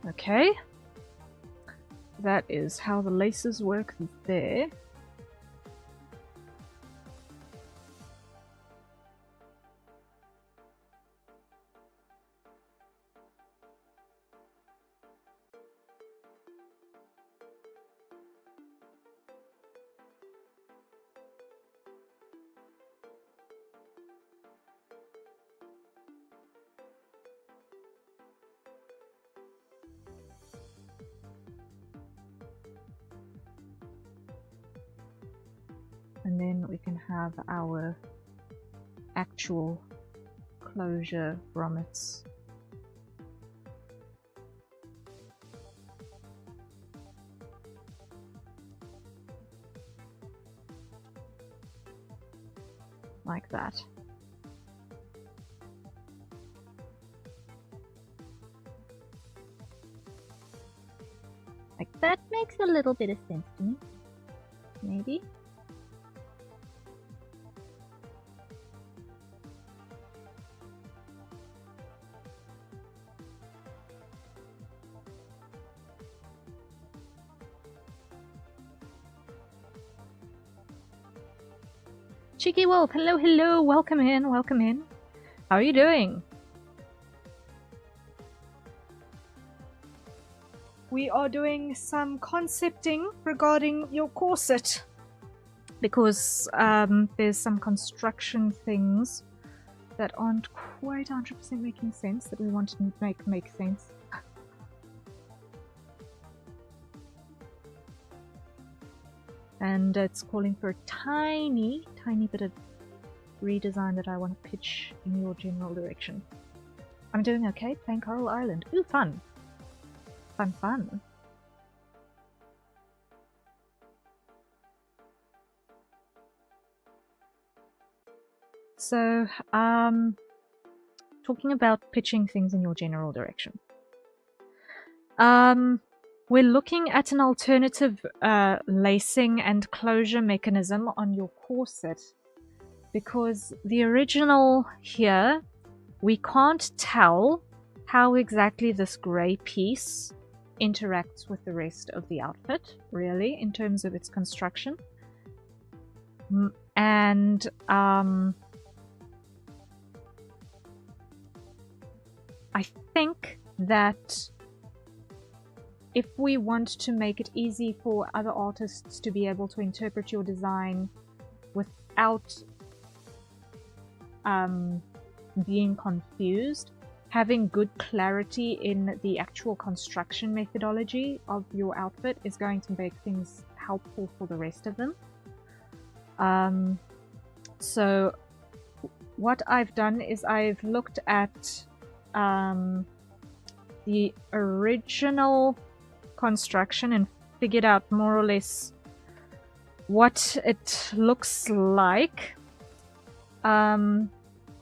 Okay. That is how the laces work there. And then we can have our actual closure grommets. Like that. Like that makes a little bit of sense to me. Maybe. Cheeky Wolf, hello, hello, welcome in, welcome in. How are you doing? We are doing some concepting regarding your corset because there's some construction things that aren't quite 100% making sense that we want to make sense. And it's calling for a tiny bit of redesign that I want to pitch in your general direction. I'm doing okay, playing Coral Island. Ooh, fun. Fun, fun. So, talking about pitching things in your general direction. We're looking at an alternative lacing and closure mechanism on your corset, because the original here, we can't tell how exactly this grey piece interacts with the rest of the outfit, really, in terms of its construction. And I think that if we want to make it easy for other artists to be able to interpret your design without being confused, having good clarity in the actual construction methodology of your outfit is going to make things helpful for the rest of them. So what I've done is I've looked at the original construction and figured out more or less what it looks like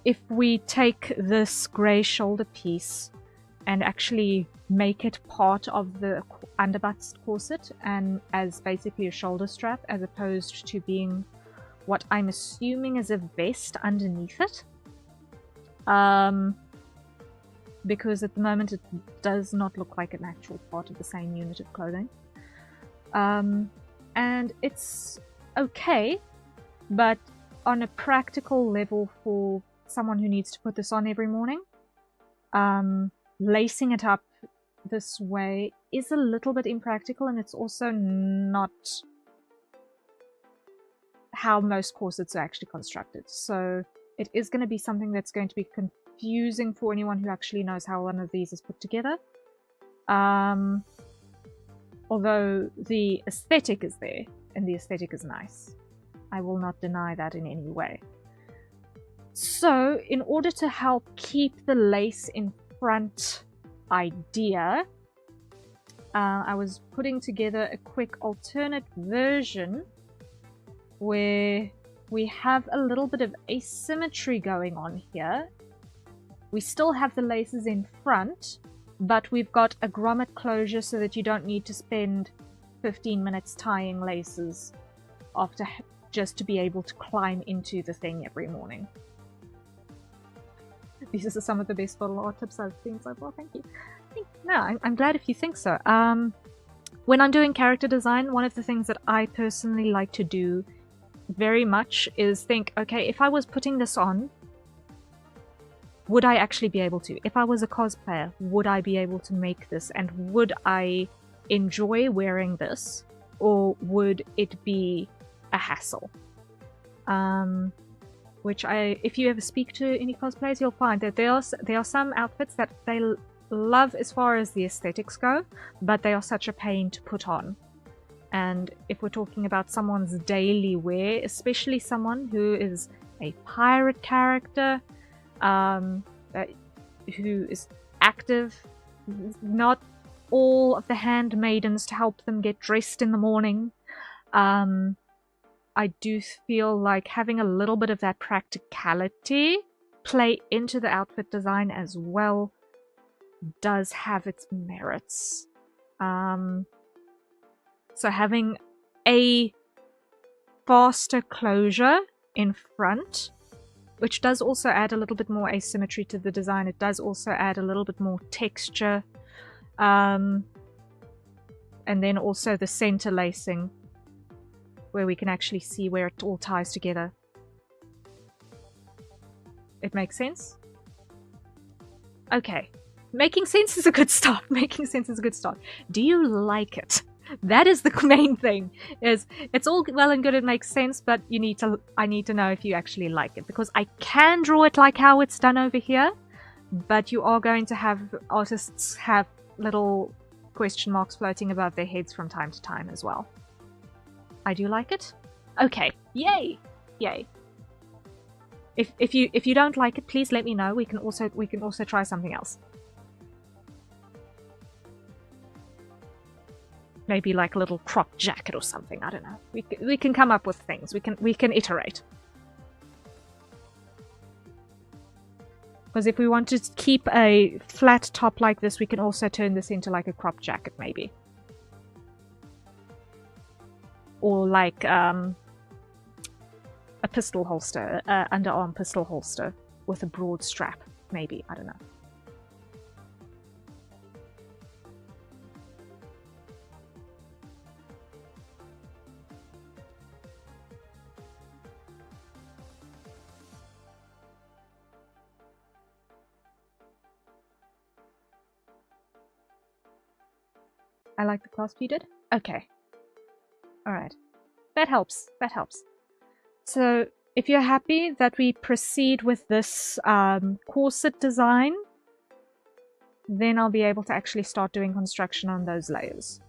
if we take this grey shoulder piece and actually make it part of the underbust corset and as basically a shoulder strap, as opposed to being what I'm assuming is a vest underneath it. Because at the moment it does not look like an actual part of the same unit of clothing. And it's okay, but on a practical level for someone who needs to put this on every morning, lacing it up this way is a little bit impractical, and it's also not how most corsets are actually constructed. So it is going to be something that's going to be confusing for anyone who actually knows how one of these is put together. Although the aesthetic is there, and the aesthetic is nice. I will not deny that in any way. So, in order to help keep the lace in front idea, I was putting together a quick alternate version where we have a little bit of asymmetry going on here. We still have the laces in front, but we've got a grommet closure so that you don't need to spend 15 minutes tying laces after just to be able to climb into the thing every morning. These are some of the best bottle art tips I've seen so far. Thank you. No, I'm glad if you think so. When I'm doing character design, one of the things that I personally like to do very much is think, okay, if I was putting this on, would I actually be able to? If I was a cosplayer, would I be able to make this? And would I enjoy wearing this? Or would it be a hassle? Which if you ever speak to any cosplayers, you'll find that there are some outfits that they love as far as the aesthetics go, but they are such a pain to put on. And if we're talking about someone's daily wear, especially someone who is a pirate character, who is active, not all of the handmaidens to help them get dressed in the morning, I do feel like having a little bit of that practicality play into the outfit design as well does have its merits. So having a faster closure in front, which does also add a little bit more asymmetry to the design. It does also add a little bit more texture. And then also the center lacing, where we can actually see where it all ties together. It makes sense? Okay. Making sense is a good start. Making sense is a good start. Do you like it? That is the main thing. It's all well and good, it makes sense, but I need to know if you actually like it, because I can draw it like how it's done over here, but you are going to have artists have little question marks floating above their heads from time to time as well. I do like it. Okay, yay, yay. If you don't like it, please let me know. We can also try something else. Maybe like a little crop jacket or something. I don't know. We can come up with things. We can iterate. Because if we want to keep a flat top like this, we can also turn this into like a crop jacket, maybe. Or like a pistol holster, underarm pistol holster with a broad strap, maybe. I don't know. I like the clasp you did. Okay. Alright. That helps. That helps. So, if you're happy that we proceed with this corset design, then I'll be able to actually start doing construction on those layers.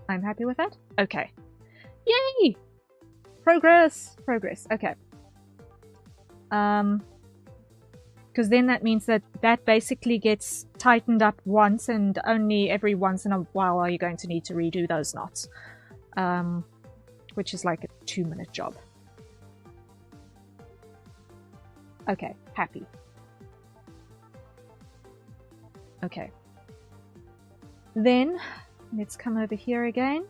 I'm happy with that? Okay. Yay! Progress! Progress. Okay. Because then that means that that basically gets tightened up once, and only every once in a while are you going to need to redo those knots. Which is like a 2-minute job. Okay, happy. Okay. Then, let's come over here again.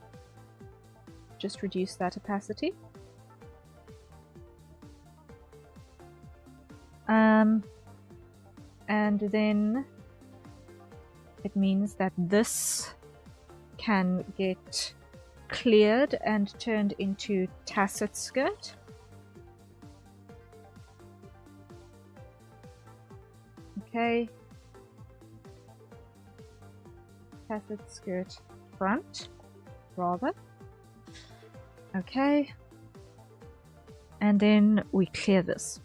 Just reduce that opacity. And then it means that this can get cleared and turned into tacit skirt. Okay. Tacit skirt front, rather. Okay. And then we clear this.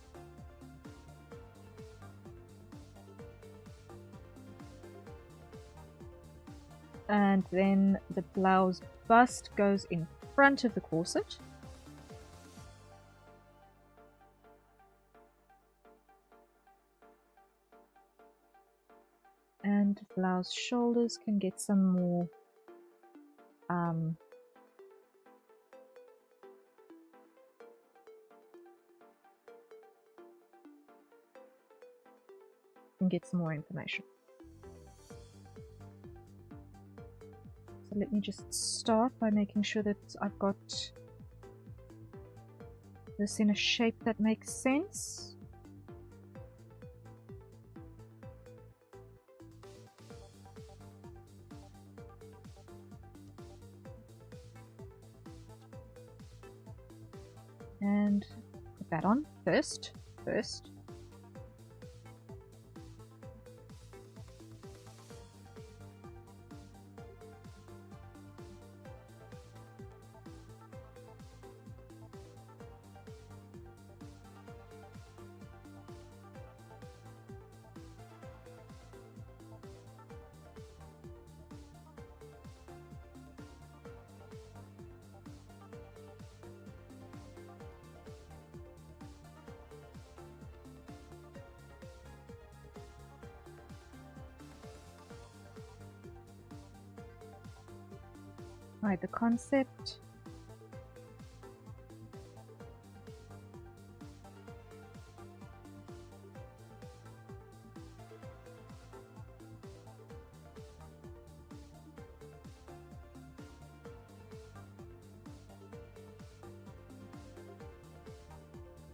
And then the blouse bust goes in front of the corset. And blouse shoulders can get some more information. So let me just start by making sure that I've got this in a shape that makes sense. And put that on first. Right, the concept.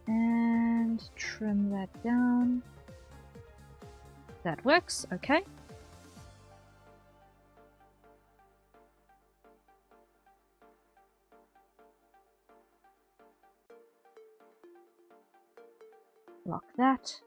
And trim that down. That works, okay. Lock that.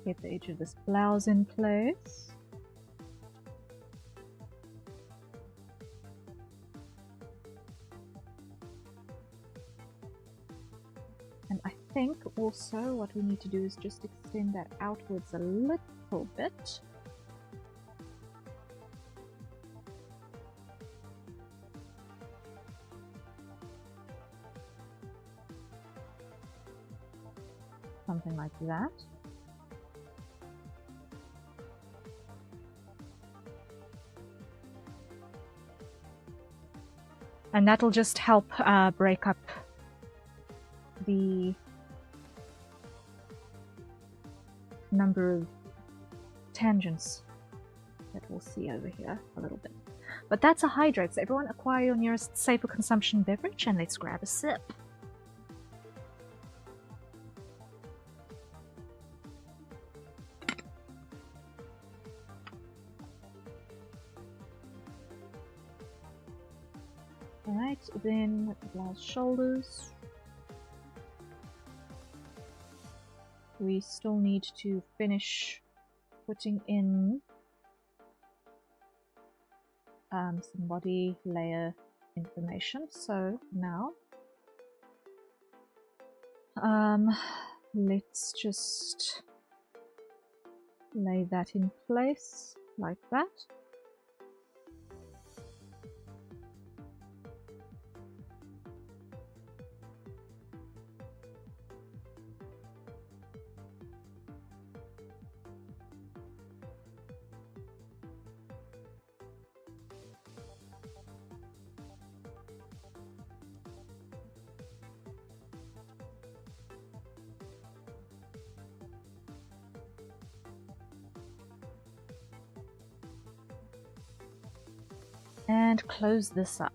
Get the edge of this blouse in place. think also what we need to do is just extend that outwards a little bit. Something like that. And that'll just help break up the number of tangents that we'll see over here a little bit. But that's a hydrate, so everyone acquire your nearest safe for consumption beverage and let's grab a sip. Alright, then blouse shoulders. We still need to finish putting in some body layer information. So now let's just lay that in place like that. And close this up.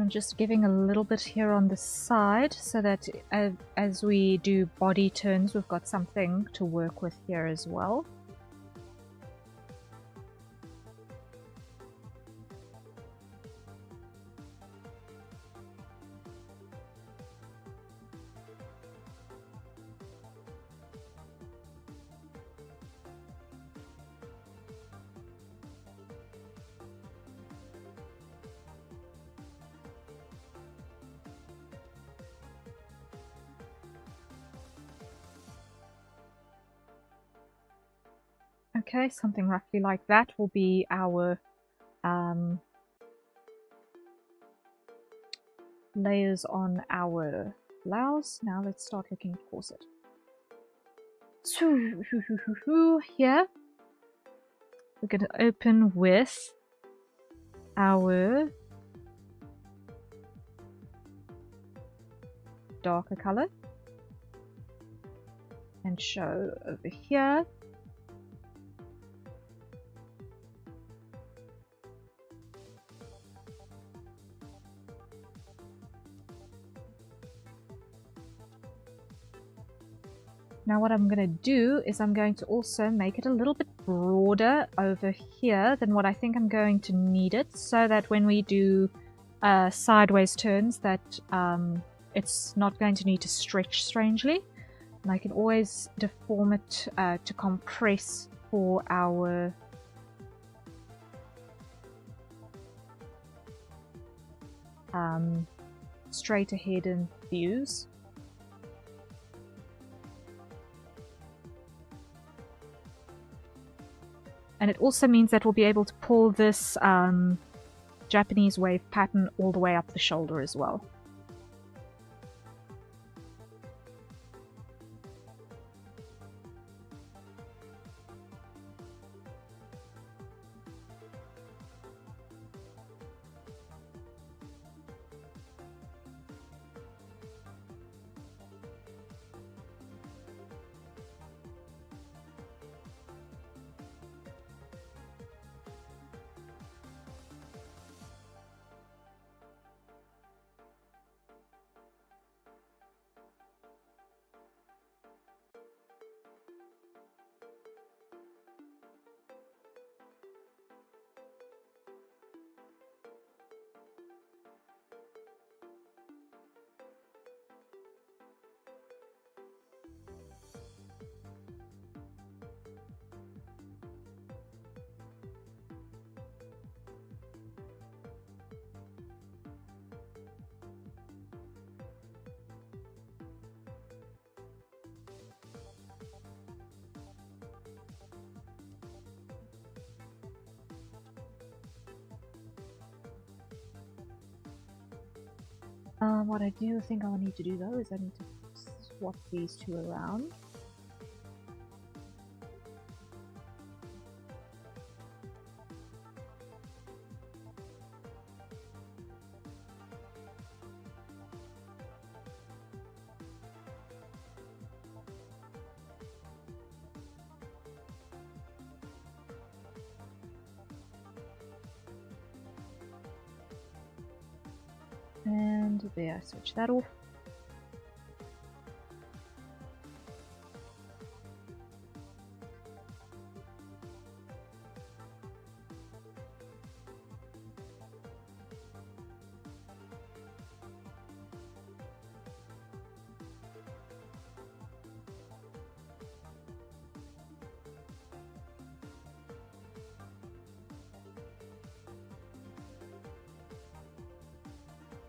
I'm just giving a little bit here on the side so that as we do body turns, we've got something to work with here as well. Okay, something roughly like that will be our layers on our blouse. Now let's start looking at corset. So here we're going to open with our darker color and show over here. Now what I'm going to do is I'm going to also make it a little bit broader over here than what I think I'm going to need it, so that when we do sideways turns that it's not going to need to stretch strangely. And I can always deform it to compress for our straight ahead and views. And it also means that we'll be able to pull this Japanese wave pattern all the way up the shoulder as well. What I do think I'll need to do though is I need to swap these two around. And there, I switch that off.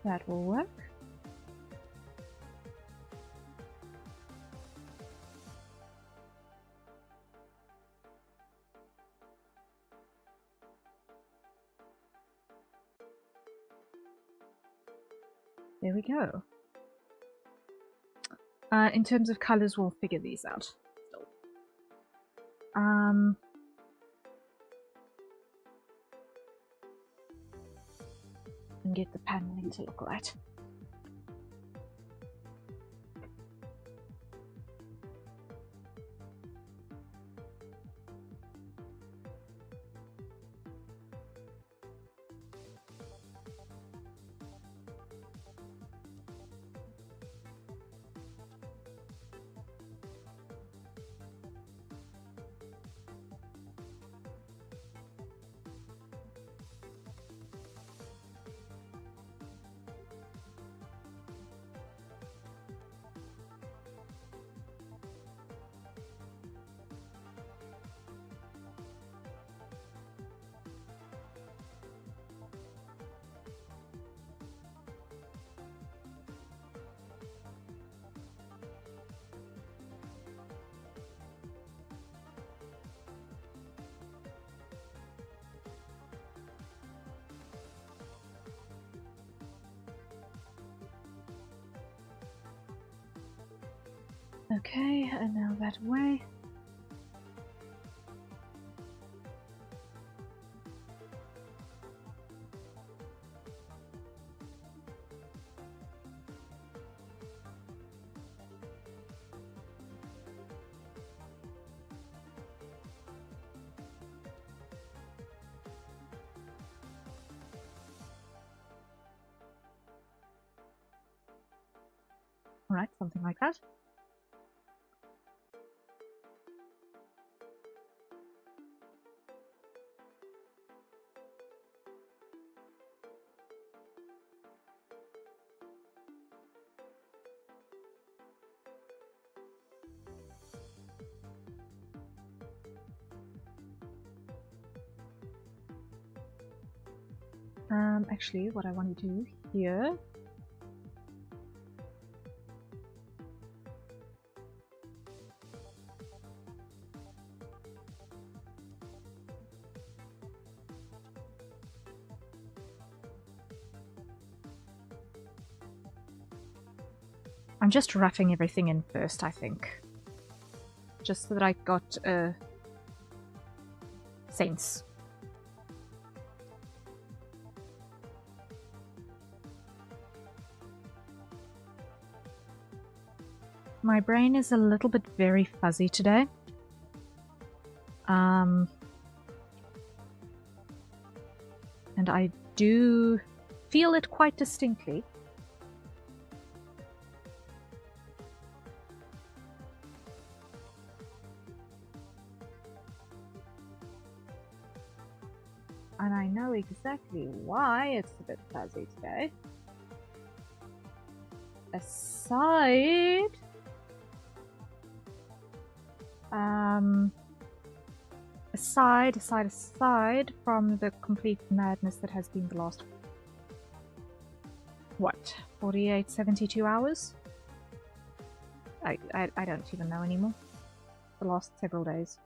That will work. There we go. In terms of colors, we'll figure these out. And get the paneling to look right. Okay, and now that way. Alright, something like that. Actually, what I want to do here I'm just roughing everything in first, I think. Just so that I got a sense. My brain is a little bit very fuzzy today. And I do feel it quite distinctly. And I know exactly why it's a bit fuzzy today. Aside aside from the complete madness that has been the last, what, 48, 72 hours? I don't even know anymore. The last several days.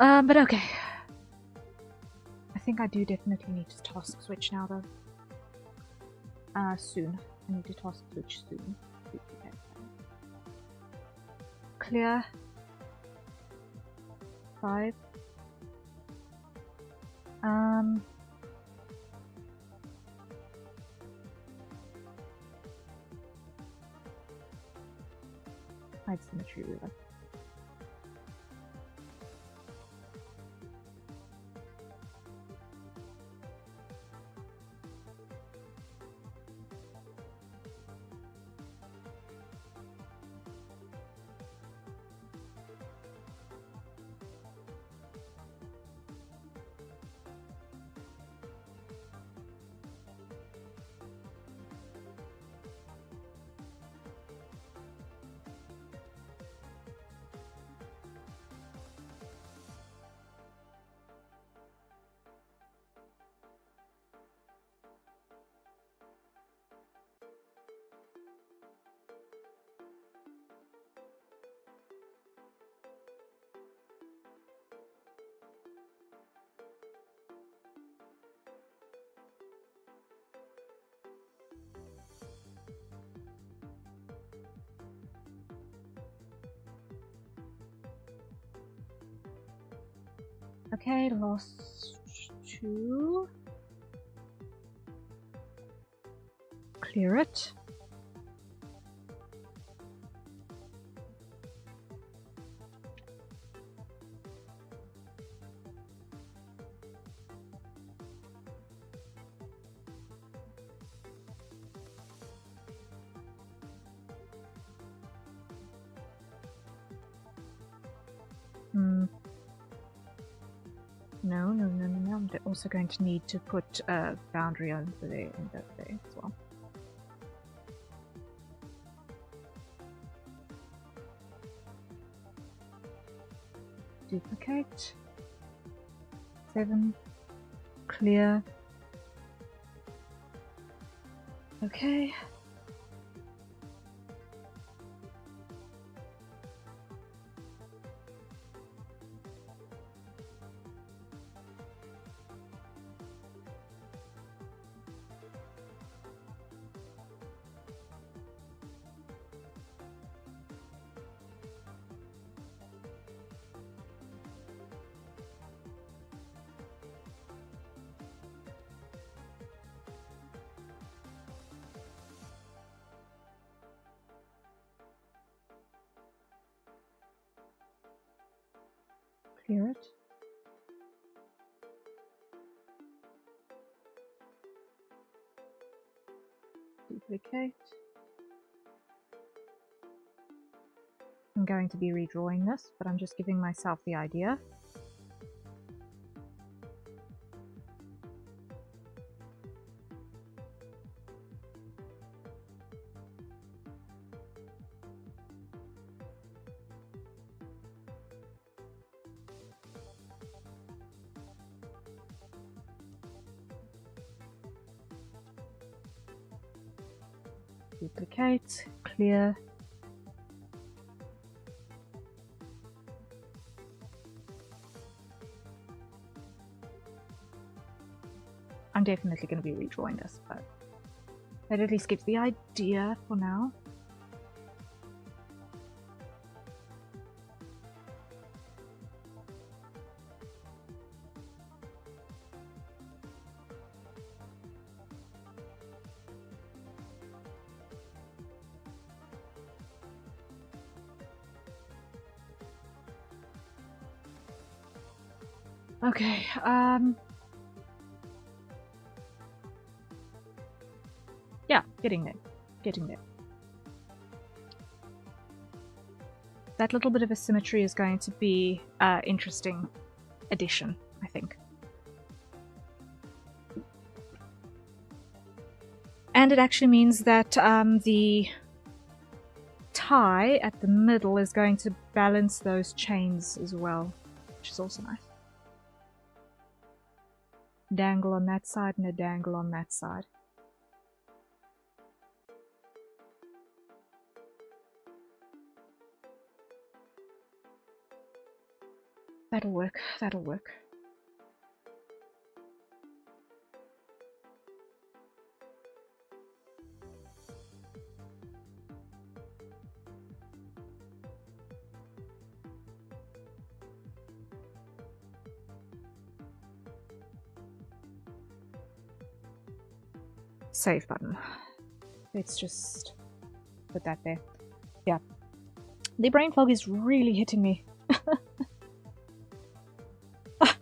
But okay. I think I do definitely need to task switch now, though. Soon. I need to task switch soon. Clear. 5. Hide symmetry ruler. Okay, last 2. Clear it. No. I'm also going to need to put a boundary over there and over there as well. Duplicate. 7. Clear. Okay. Clear it. Duplicate. I'm going to be redrawing this, but I'm just giving myself the idea. Duplicate, clear. I'm definitely going to be redrawing this, but that at least gives the idea for now. Okay, yeah, getting there. That little bit of asymmetry is going to be an interesting addition, I think. And it actually means that the tie at the middle is going to balance those chains as well, which is also nice. Dangle on that side and a dangle on that side. That'll work. That'll work. Save button. Let's just put that there. Yeah. The brain fog is really hitting me.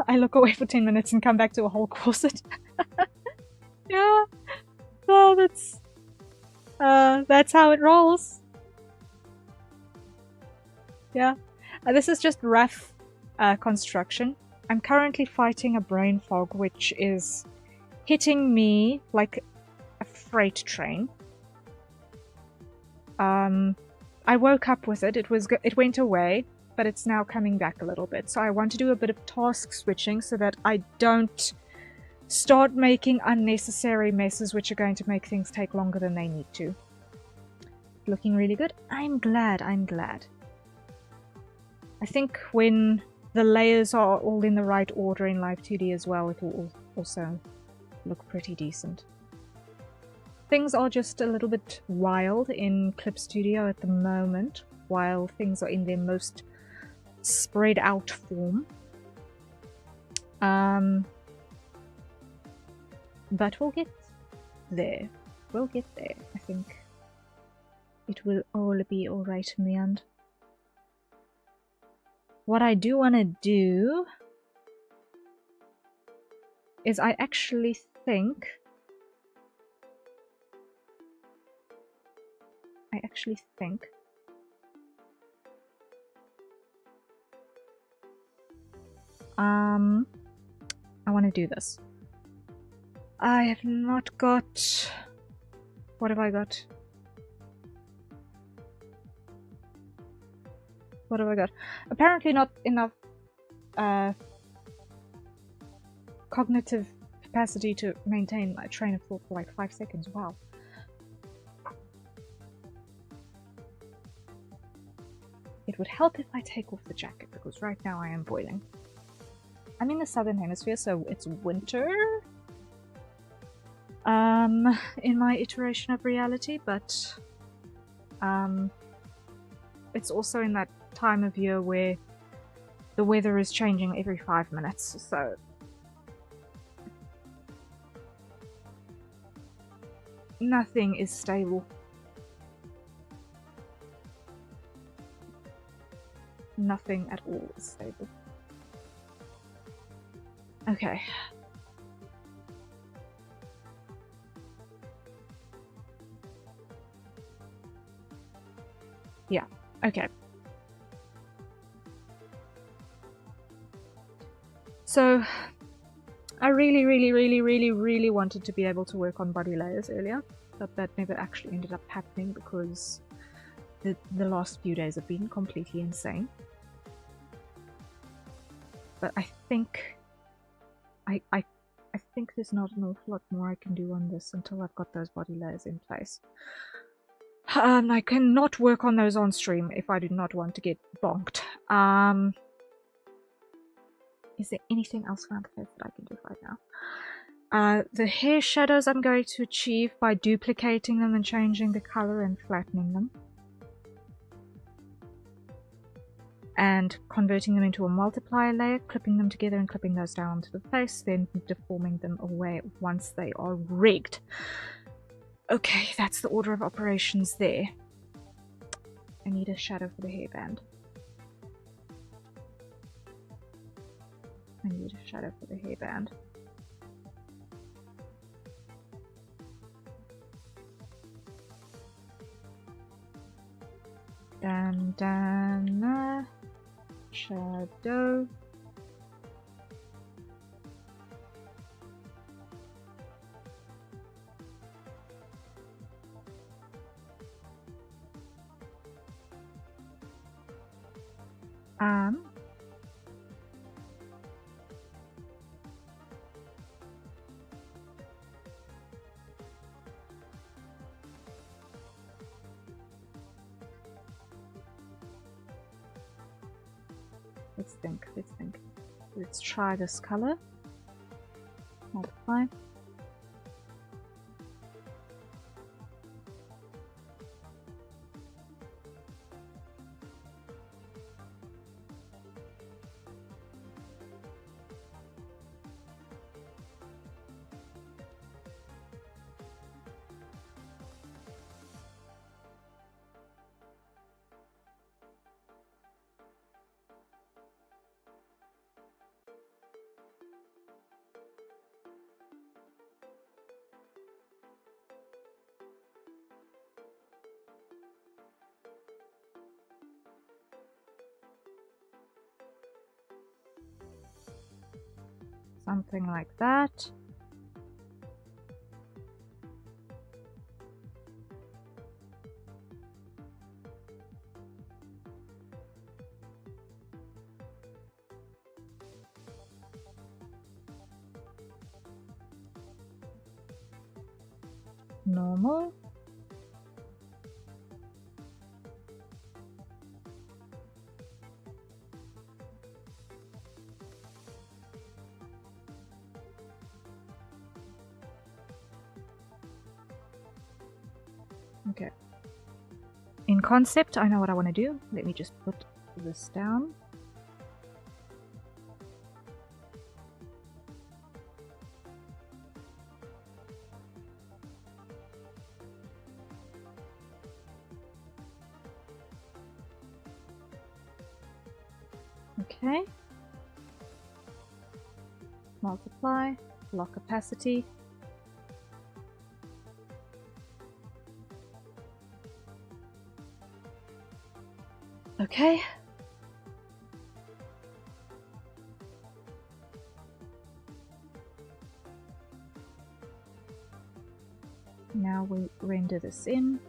I look away for 10 minutes and come back to a whole corset. Yeah. Oh, that's how it rolls. Yeah. This is just rough construction. I'm currently fighting a brain fog, which is hitting me like a freight train. I woke up with it. It went away, but it's now coming back a little bit. So I want to do a bit of task switching so that I don't start making unnecessary messes which are going to make things take longer than they need to. Looking really good. I'm glad. I'm glad. I think when the layers are all in the right order in Live 2D as well, it will also look pretty decent. Things are just a little bit wild in Clip Studio at the moment, while things are in their most spread out form. But we'll get there. We'll get there. I think it will all be alright in the end. What I do want to do is I actually think I want to do this. I have not got... What have I got? What have I got? Apparently not enough cognitive capacity to maintain a train of thought for like 5 seconds. Wow. It would help if I take off the jacket, because right now I am boiling. I'm in the southern hemisphere, so it's winter in my iteration of reality, but it's also in that time of year where the weather is changing every 5 minutes, so nothing is stable. Nothing at all is stable. Okay. Yeah, okay. So, I really wanted to be able to work on body layers earlier, but that never actually ended up happening because the last few days have been completely insane. But I think I think there's not an awful lot more I can do on this until I've got those body layers in place. I cannot work on those on stream if I do not want to get bonked. Is there anything else around the face that I can do right now? The hair shadows I'm going to achieve by duplicating them and changing the color and flattening them. And converting them into a multiplier layer, clipping them together and clipping those down onto the face, then deforming them away once they are rigged. Okay, that's the order of operations there. I need a shadow for the hairband. I need a shadow for the hairband. Bandana. Shadow. Let's think. Let's try this color. Multiply. Something like that. Normal. Okay. In concept, I know what I want to do. Let me just put this down. Okay. Multiply, lock opacity. Okay. Now we render this in.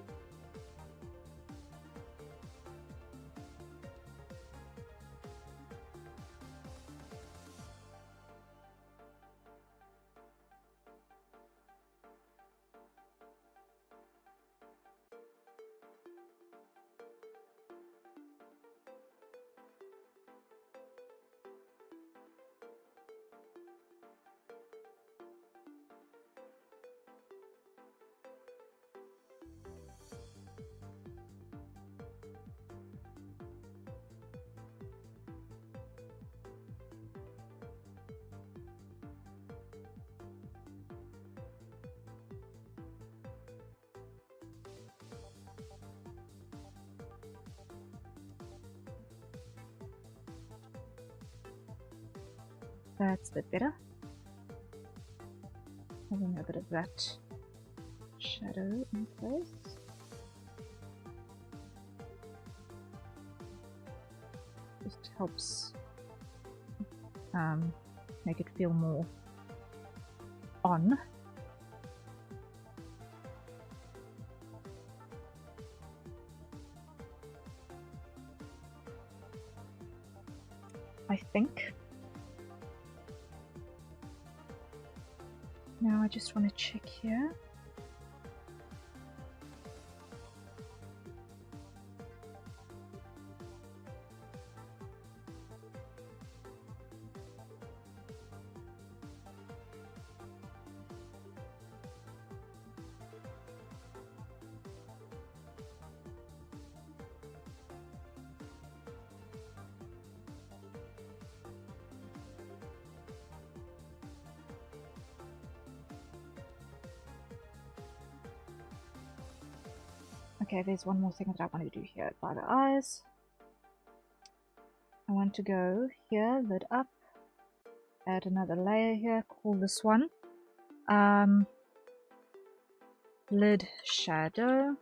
That's a bit better. Having a bit of that shadow in place. Just helps make it feel more on. I think. Now I just want to check here. Okay, there's one more thing that I want to do here by the eyes. I want to go here, lid up, add another layer here, call this one lid shadow.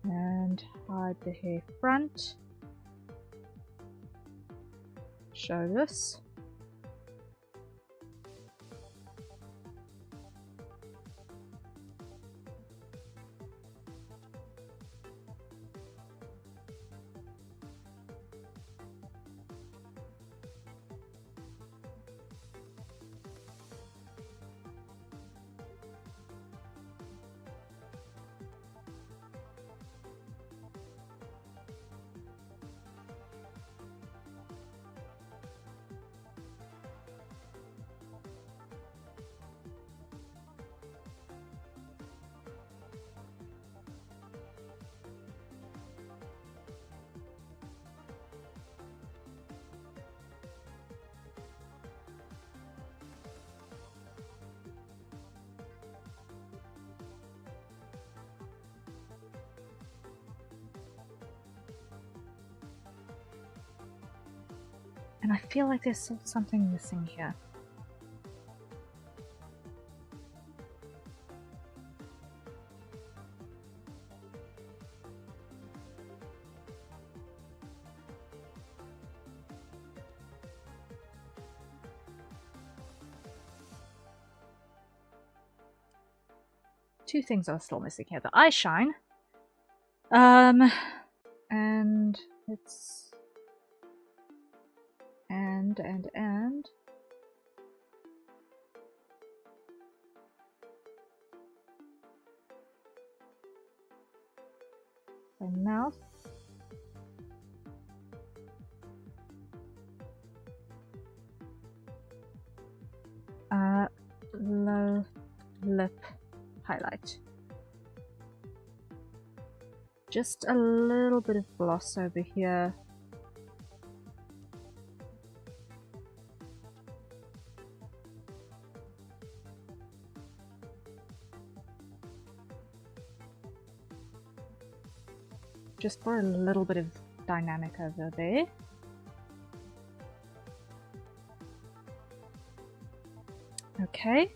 And hide the hair front. Show this. And I feel like there's still something missing here. Two things are still missing here. The eye shine. And it's... And... The mouth. Low lip highlight. Just a little bit of gloss over here. Just for a little bit of dynamic over there. Okay.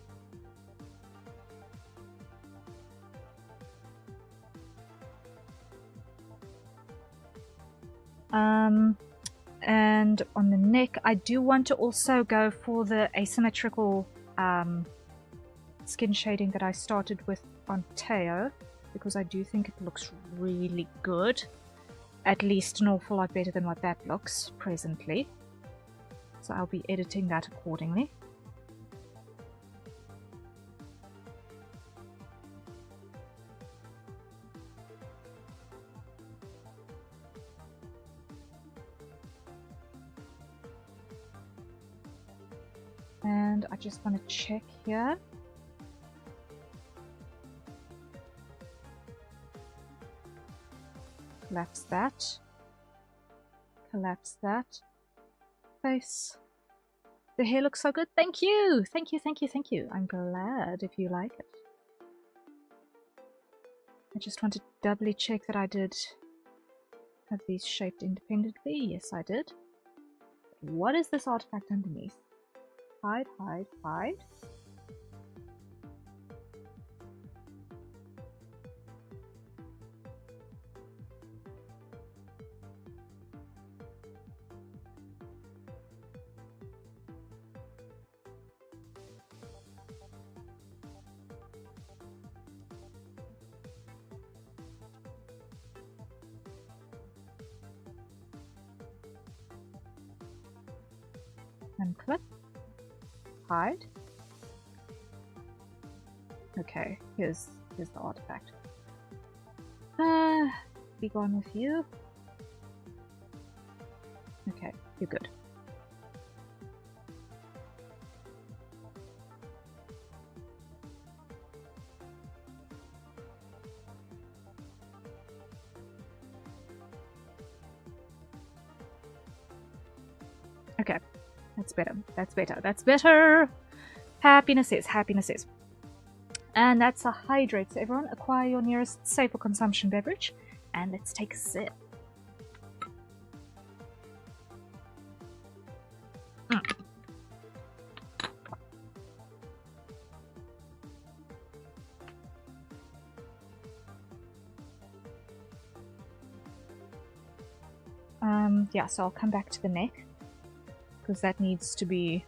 And on the neck, I do want to also go for the asymmetrical skin shading that I started with on Teo, because I do think it looks really good. At least an awful lot better than what that looks presently. So I'll be editing that accordingly. And I just want to check here. Collapse that. Collapse that. Face. The hair looks so good. Thank you! Thank you, thank you, thank you. I'm glad if you like it. I just want to doubly check that I did have these shaped independently. Yes, I did. What is this artifact underneath? Hide, hide, hide. Unclip. Hide. Okay, here's the artifact. Be gone with you. Okay, you're good. Okay, that's better. That's better. That's better. Happiness is. Happiness is. And that's a hydrate. So everyone, acquire your nearest safe for consumption beverage, and let's take a sip. Yeah, so I'll come back to the neck, because that needs to be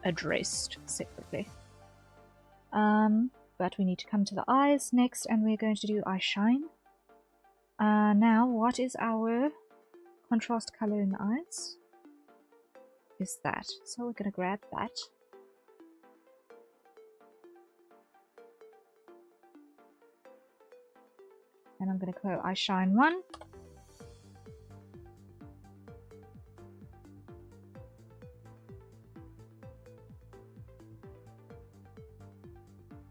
addressed separately. But we need to come to the eyes next, and we're going to do eye shine. Now, what is our contrast color in the eyes? Is that. So we're going to grab that. And I'm going to go eye shine 1.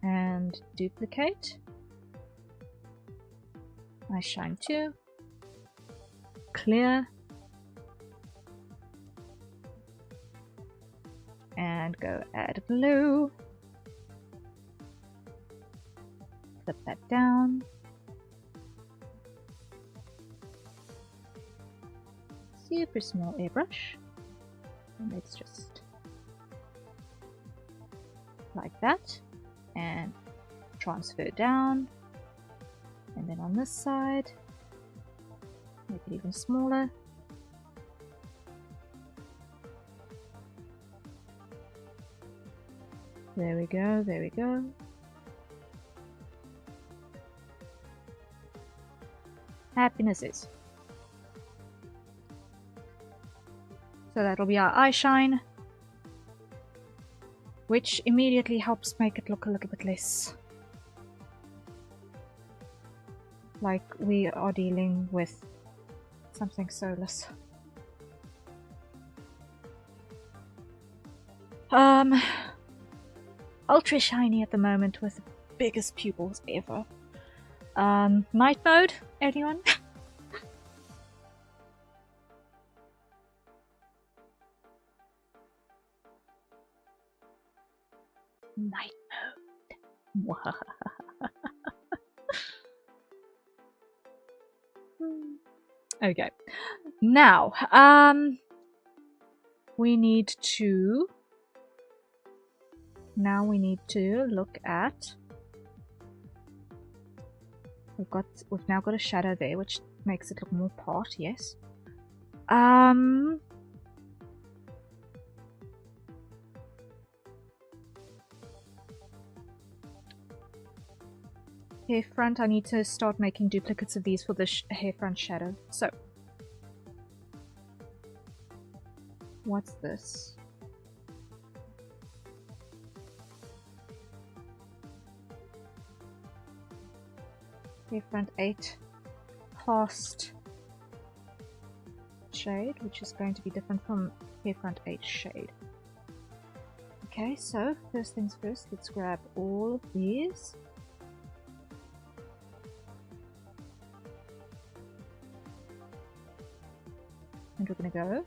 And duplicate. Eye shine 2. Clear. And go add blue. Flip that down. Super small airbrush. let's just like that and transfer down, and then on this side make it even smaller. There we go, there we go. Happinesses. So that'll be our eye shine, which immediately helps make it look a little bit less like we are dealing with something soulless. Ultra shiny at the moment with the biggest pupils ever. Night mode, anyone? Night mode. Okay. Now, we need to look at, we've now got a shadow there, which makes it look more part, yes. Hair front, I need to start making duplicates of these for the hair front shadow. So, what's this? Hair front 8 past shade, which is going to be different from hair front 8 shade. Okay, so first things first, let's grab all of these. And we're going to go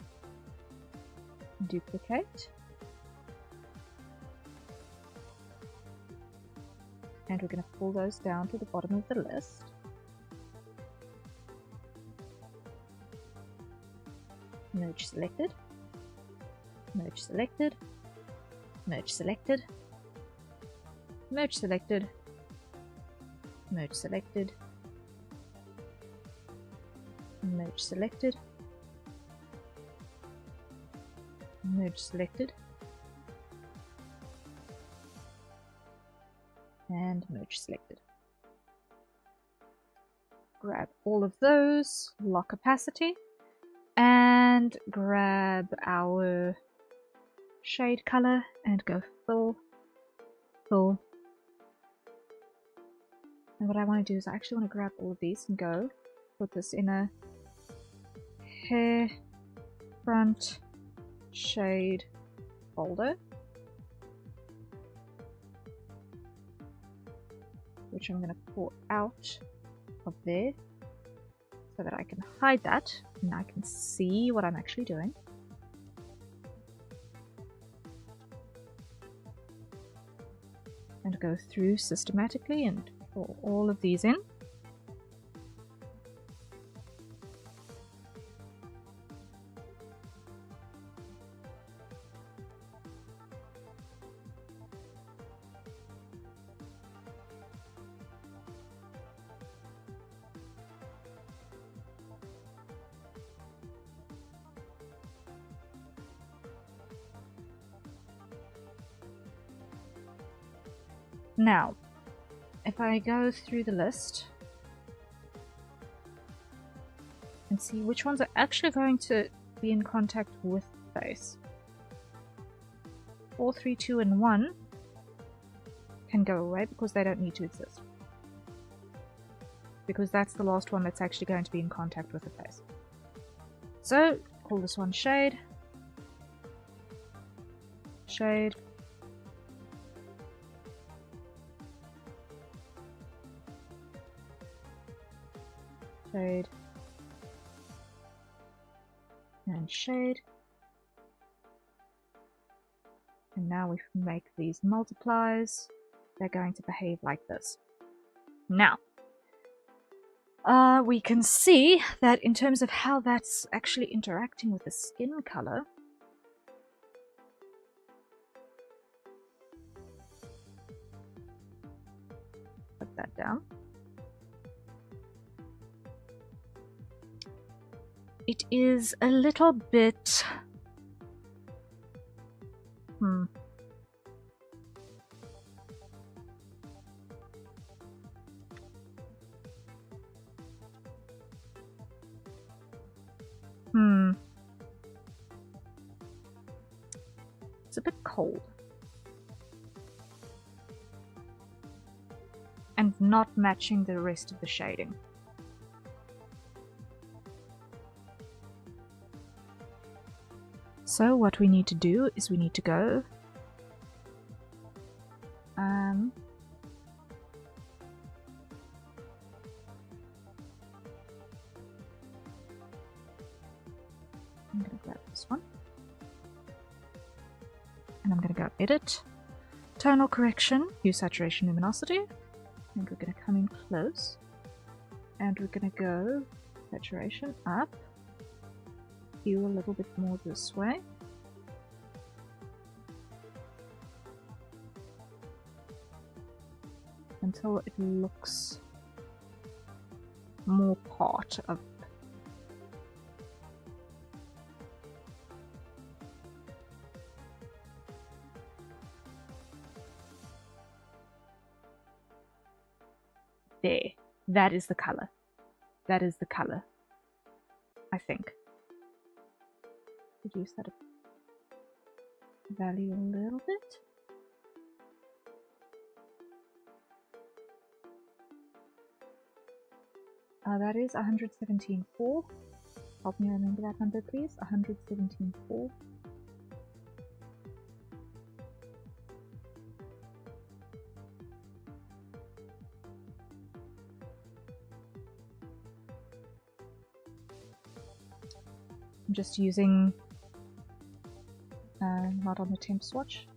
duplicate, and we're going to pull those down to the bottom of the list. Merge selected, merge selected, merge selected, merge selected, merge selected, merge selected, merge selected, and merge selected. Grab all of those, lock opacity, and grab our shade color and go full, full. And what I want to do is I actually want to grab all of these and go put this in a hair front shade folder, which I'm going to pull out of there so that I can hide that and I can see what I'm actually doing. And go through systematically and pull all of these in. Now, if I go through the list and see which ones are actually going to be in contact with the face, 4, 3, 2, and 1 can go away because they don't need to exist. Because that's the last one that's actually going to be in contact with the face. So, call this one shade, shade, shade, and shade. And now we make these multiplies. They're going to behave like this. Now, we can see that in terms of how that's actually interacting with the skin color, that down. It is a little bit... It's a bit cold. And not matching the rest of the shading. So what we need to do is we need to go I'm going to grab this one and I'm going to go edit, tonal correction, hue, saturation, luminosity, and we're going to come in close and we're going to go saturation up, hue a little bit more this way, until it looks more part of there. That is the color. That is the color, I think. Reduce that value a little bit. That is 117.4. Help me remember that number, please. 117.4. I'm just using not on the temp swatch.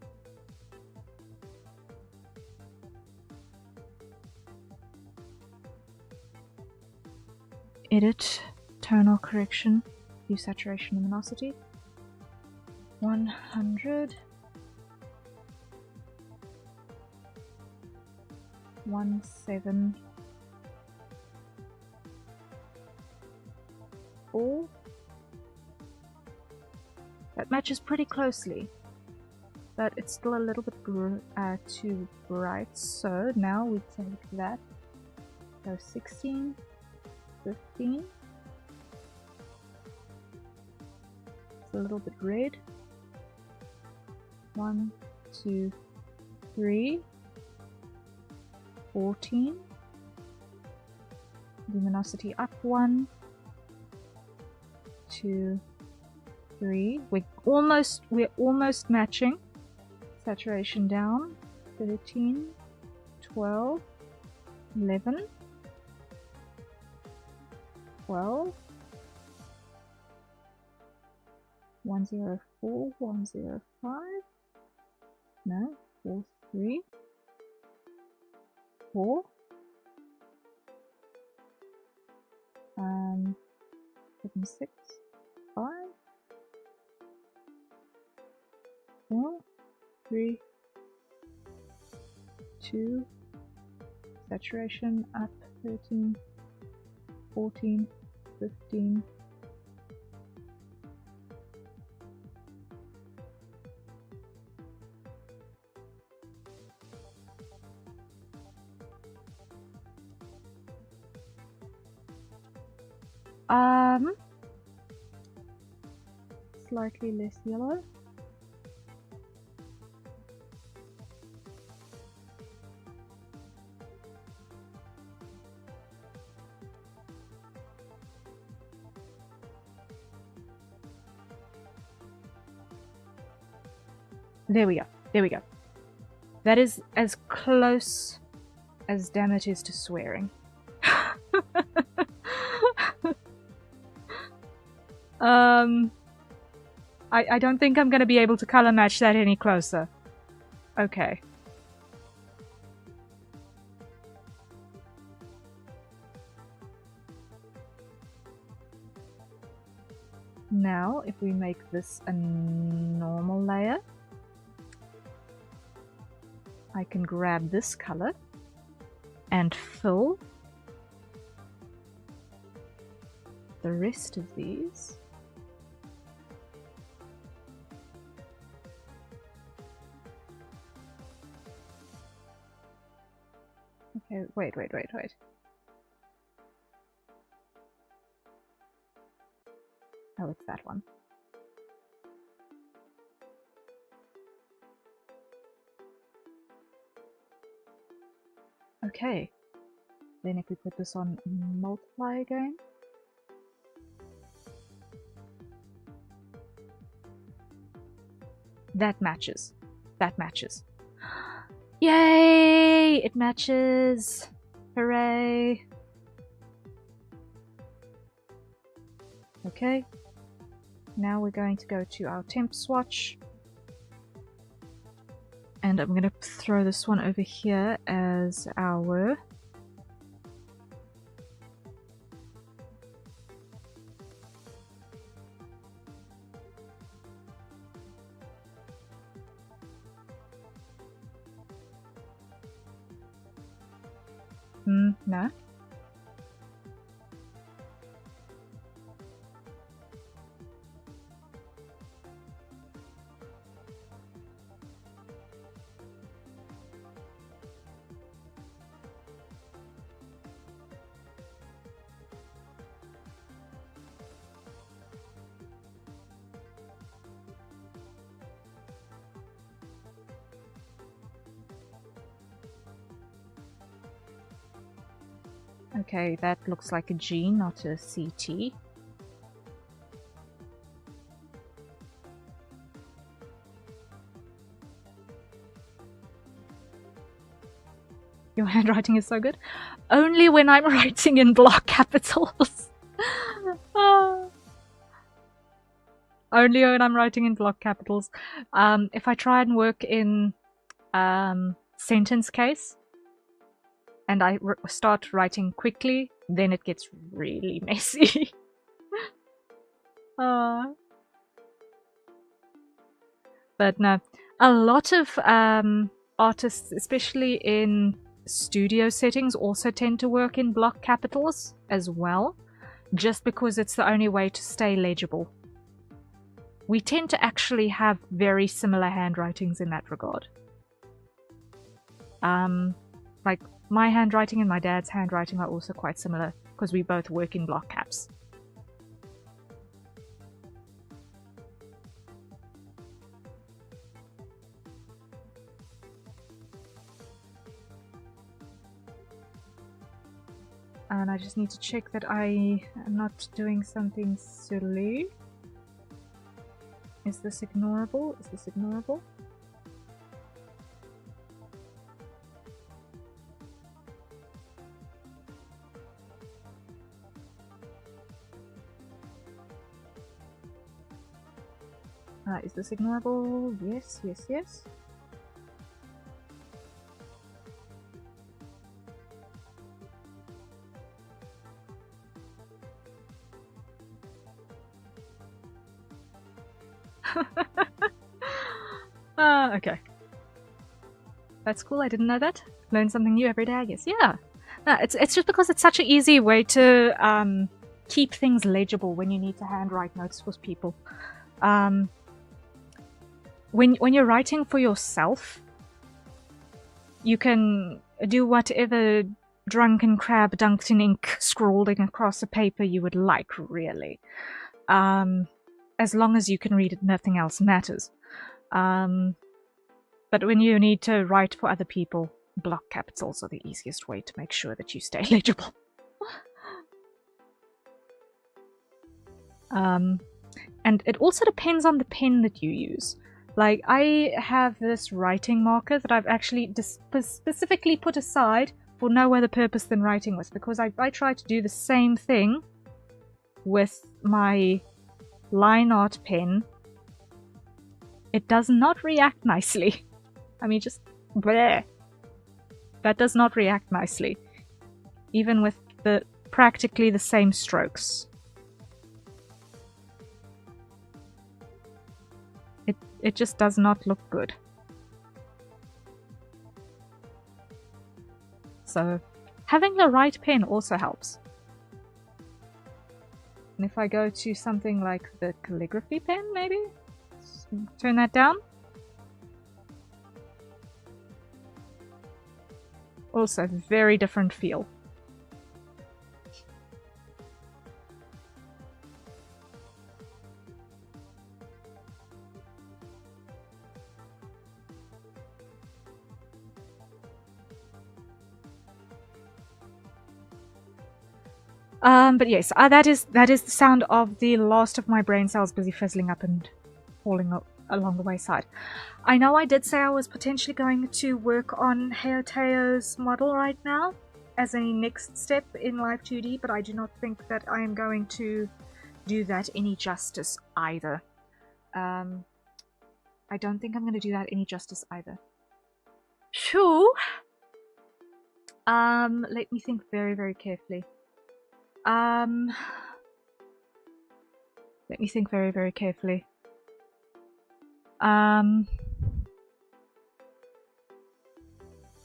Edit, tonal correction, hue, saturation, luminosity. 100. 174. That matches pretty closely, but it's still a little bit too bright. So now we take that, go 16, 15. It's a little bit red. 1, 2, 3, 14. Luminosity up 1, 2, 3. We're almost matching. Saturation down. 13, 12, 11, 12, 104, 105. No, 4, 3, 4. 7, 6, 5. 4, 3, 2, saturation up 13, 14, 15. Slightly less yellow. There we go. There we go. That is as close as damn it is to swearing. I don't think I'm going to be able to color match that any closer. Okay. Now, if we make this a normal layer, I can grab this color and fill the rest of these. Okay, wait. Oh, it's that one. Okay. Then if we put this on multiply again. That matches. That matches. Yay! It matches! Hooray! Okay. Now we're going to go to our temp swatch. And I'm going to throw this one over here as our no. Okay, that looks like a G, not a CT. Your handwriting is so good. Only when I'm writing in block capitals. Only when I'm writing in block capitals. If I try and work in sentence case, and I start writing quickly, then it gets really messy. But no, a lot of artists, especially in studio settings, also tend to work in block capitals as well, just because it's the only way to stay legible. We tend to actually have very similar handwritings in that regard. Like, my handwriting and my dad's handwriting are also quite similar, because we both work in block caps. And I just need to check that I am not doing something silly. Is this ignorable? Is this ignorable? Is this ignorable? Yes, yes, yes. Okay. That's cool, I didn't know that. Learn something new every day, I guess. Yeah. No, it's just because it's such an easy way to keep things legible when you need to handwrite notes for people. When you're writing for yourself, you can do whatever drunken crab dunked in ink scrawling across a paper you would like, really. As long as you can read it, nothing else matters. But when you need to write for other people, block capitals are the easiest way to make sure that you stay legible. And it also depends on the pen that you use. Like, I have this writing marker that I've actually specifically put aside for no other purpose than writing with, because I try to do the same thing with my line art pen. It does not react nicely. I mean, just bleh. That does not react nicely. Even with practically the same strokes. It just does not look good. So Having the right pen also helps. And if I go to something like the calligraphy pen, maybe? Turn that down. Also, very different feel. But yes, that is the sound of the last of my brain cells busy fizzling up and falling along the wayside. I know I did say I was potentially going to work on Heoteo's model right now as a next step in Live 2D, but I do not think that I am going to do that any justice either. I don't think I'm going to do that any justice either. Phew! Let me think very, very carefully. Let me think very, very carefully. I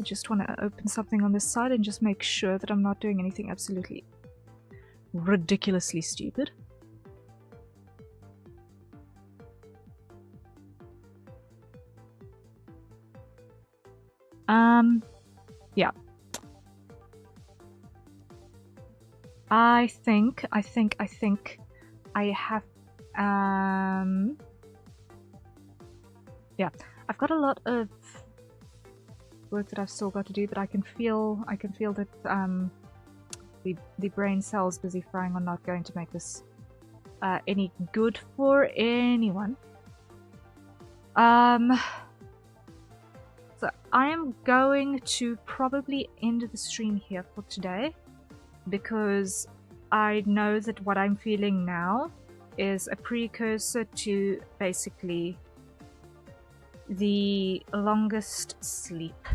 just want to open something on this side and just make sure that I'm not doing anything absolutely ridiculously stupid. Yeah. I think I have, yeah, I've got a lot of work that I've still got to do, but I can feel that, the brain cells busy frying are not going to make this, any good for anyone. So I am going to probably end the stream here for today, because I know that what I'm feeling now is a precursor to basically the longest sleep.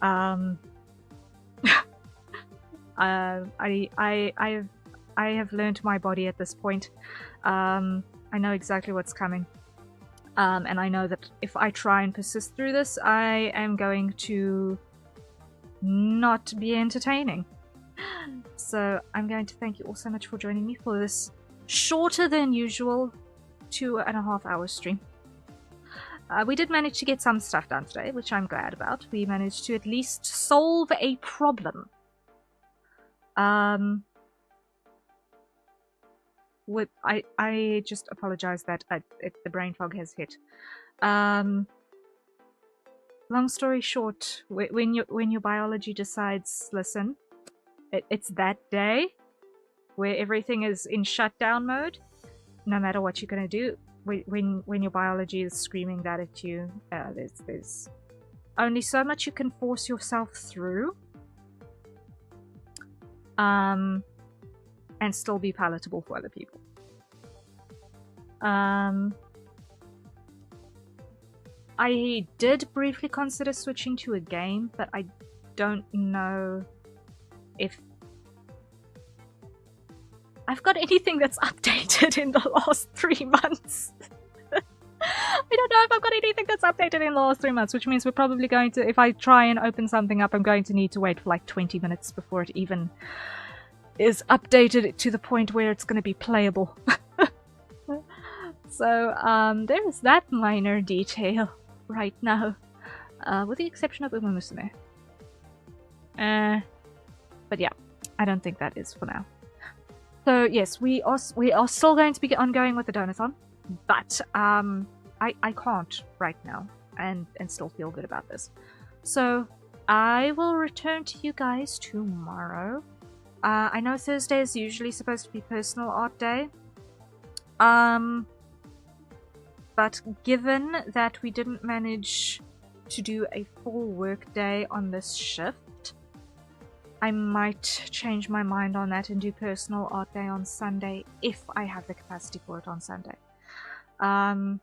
I have learned my body at this point. I know exactly what's coming. And I know that if I try and persist through this, I am going to not be entertaining. So I'm going to thank you all so much for joining me for this shorter than usual 2.5 hour stream. We did manage to get some stuff done today, which I'm glad about. We managed to at least solve a problem. I just apologize that the brain fog has hit. Long story short, when your biology decides, listen, it's that day where everything is in shutdown mode, no matter what you're gonna do. When your biology is screaming that at you, there's only so much you can force yourself through, and still be palatable for other people. I did briefly consider switching to a game, but I don't know if I've got anything that's updated in the last 3 months. I don't know if I've got anything that's updated in the last 3 months, which means we're probably going to, if I try and open something up, I'm going to need to wait for like 20 minutes before it even is updated to the point where it's going to be playable. So, there is that minor detail right now, with the exception of Uma Musume. But yeah, I don't think that is for now. So yes, we are still going to be ongoing with the Donothon, but I can't right now and still feel good about this. So I will return to you guys tomorrow. I know Thursday is usually supposed to be personal art day. But given that we didn't manage to do a full work day on this shift, I might change my mind on that and do personal art day on Sunday if I have the capacity for it on Sunday. I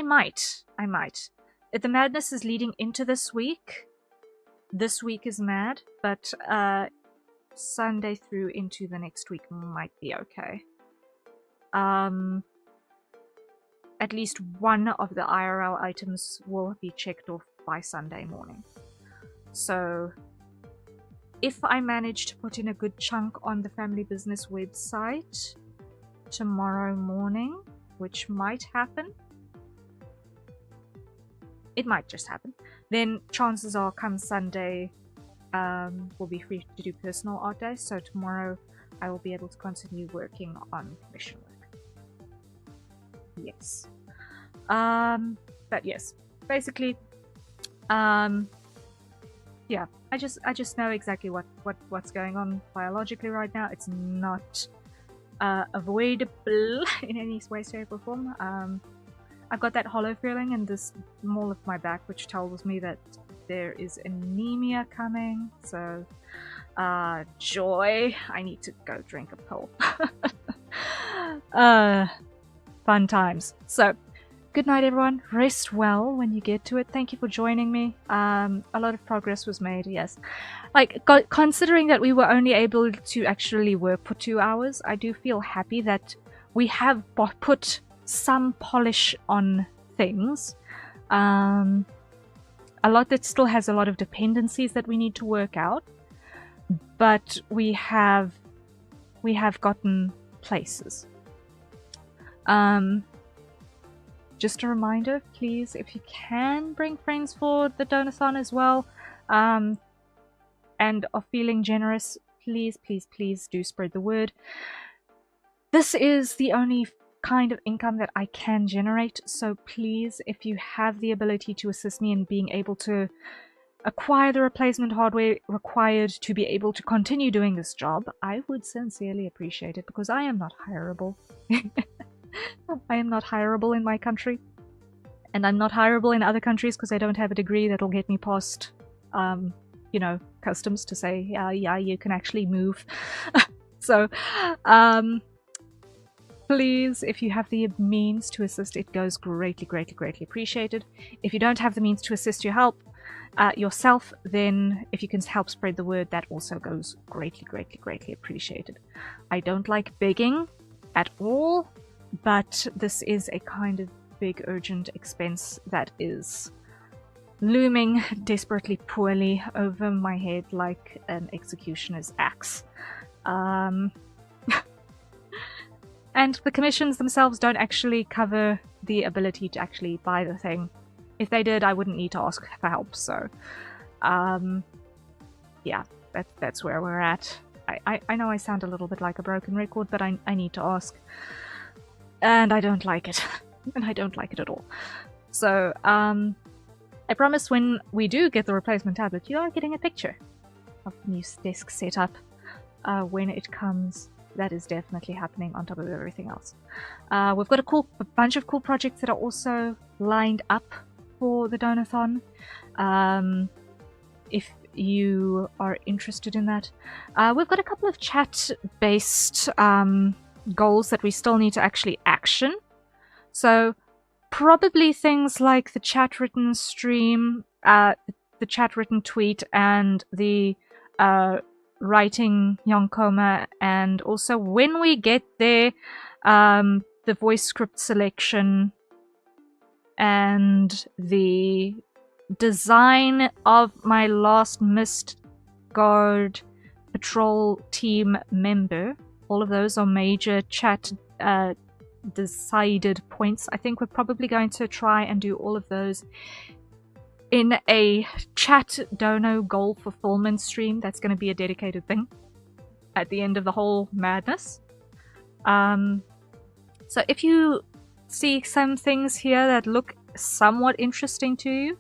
might. If the madness is leading into this week is mad, but Sunday through into the next week might be okay. At least one of the IRL items will be checked off by Sunday morning. So if I manage to put in a good chunk on the family business website tomorrow morning, which might happen, it might just happen, then chances are come Sunday we'll be free to do personal art day, so tomorrow I will be able to continue working on commission work. Yes. But yes, basically, yeah, I just know exactly what's going on biologically right now. It's not avoidable in any way, shape, or form. I've got that hollow feeling in this mall of my back, which tells me that there is anemia coming. So, joy. I need to go drink a pill. Fun times. So, good night, everyone. Rest well when you get to it. Thank you for joining me. A lot of progress was made, yes. Like, considering that we were only able to actually work for 2 hours, I do feel happy that we have put some polish on things. A lot that still has a lot of dependencies that we need to work out, but we have gotten places. Just a reminder, please, if you can, bring friends for the Donathon as well, and are feeling generous, please, please, please do spread the word. This is the only kind of income that I can generate, so please, if you have the ability to assist me in being able to acquire the replacement hardware required to be able to continue doing this job, I would sincerely appreciate it, because I am not hireable. I am not hireable in my country, and I'm not hireable in other countries because I don't have a degree that'll get me past, you know, customs to say, yeah, you can actually move. So, please, if you have the means to assist, it goes greatly, greatly, greatly appreciated. If you don't have the means to assist yourself, then if you can help spread the word, that also goes greatly, greatly, greatly appreciated. I don't like begging at all, but this is a kind of big urgent expense that is looming desperately poorly over my head like an executioner's axe. And the commissions themselves don't actually cover the ability to actually buy the thing. If they did, I wouldn't need to ask for help, so yeah, that's where we're at. I know I sound a little bit like a broken record, but I need to ask. And I don't like it. And I don't like it at all. So, I promise when we do get the replacement tablet, you are getting a picture of the new desk setup when it comes. That is definitely happening on top of everything else. We've got a bunch of cool projects that are also lined up for the Donathon. If you are interested in that. We've got a couple of chat-based goals that we still need to actually action. So probably things like the chat-written stream, the chat-written tweet, and the writing Yonkoma, and also when we get there, the voice script selection and the design of my last Mist Guard patrol team member. All of those are major chat decided points. I think we're probably going to try and do all of those in a chat dono goal fulfillment stream. That's going to be a dedicated thing at the end of the whole madness. So if you see some things here that look somewhat interesting to you,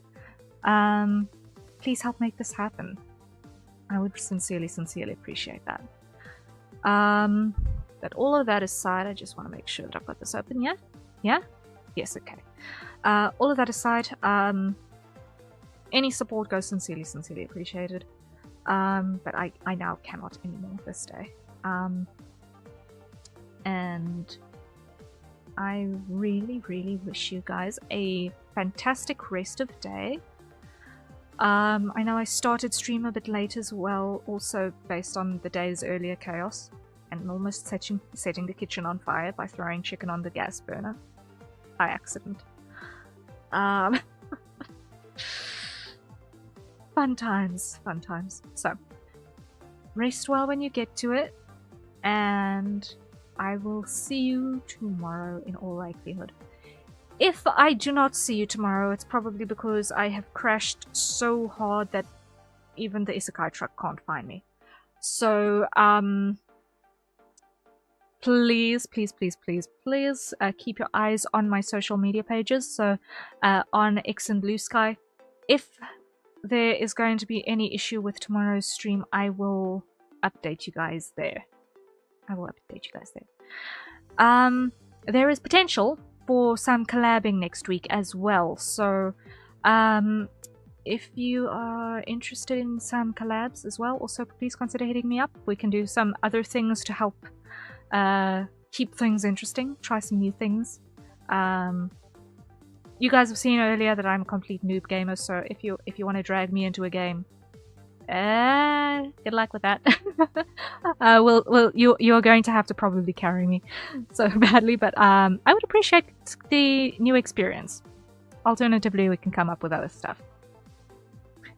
please help make this happen. I would sincerely appreciate that. But all of that aside, I just want to make sure that I've got this open. Yeah? Yeah? Yes, okay. All of that aside, any support goes sincerely appreciated. But I now cannot anymore this day. And I really wish you guys a fantastic rest of day. I know I started stream a bit late as well, also based on the day's earlier chaos, and almost setting the kitchen on fire by throwing chicken on the gas burner by accident. Fun times. So, rest well when you get to it, and I will see you tomorrow in all likelihood. If I do not see you tomorrow, it's probably because I have crashed so hard that even the isekai truck can't find me. So, please keep your eyes on my social media pages. So, on X and Blue Sky. If there is going to be any issue with tomorrow's stream, I will update you guys there. There is potential for some collabing next week as well. So, if you are interested in some collabs as well, also please consider hitting me up. We can do some other things to help keep things interesting, try some new things. You guys have seen earlier that I'm a complete noob gamer, so if you want to drag me into a game, good luck with that. You're going to have to probably carry me so badly, but I would appreciate the new experience. Alternatively, we can come up with other stuff.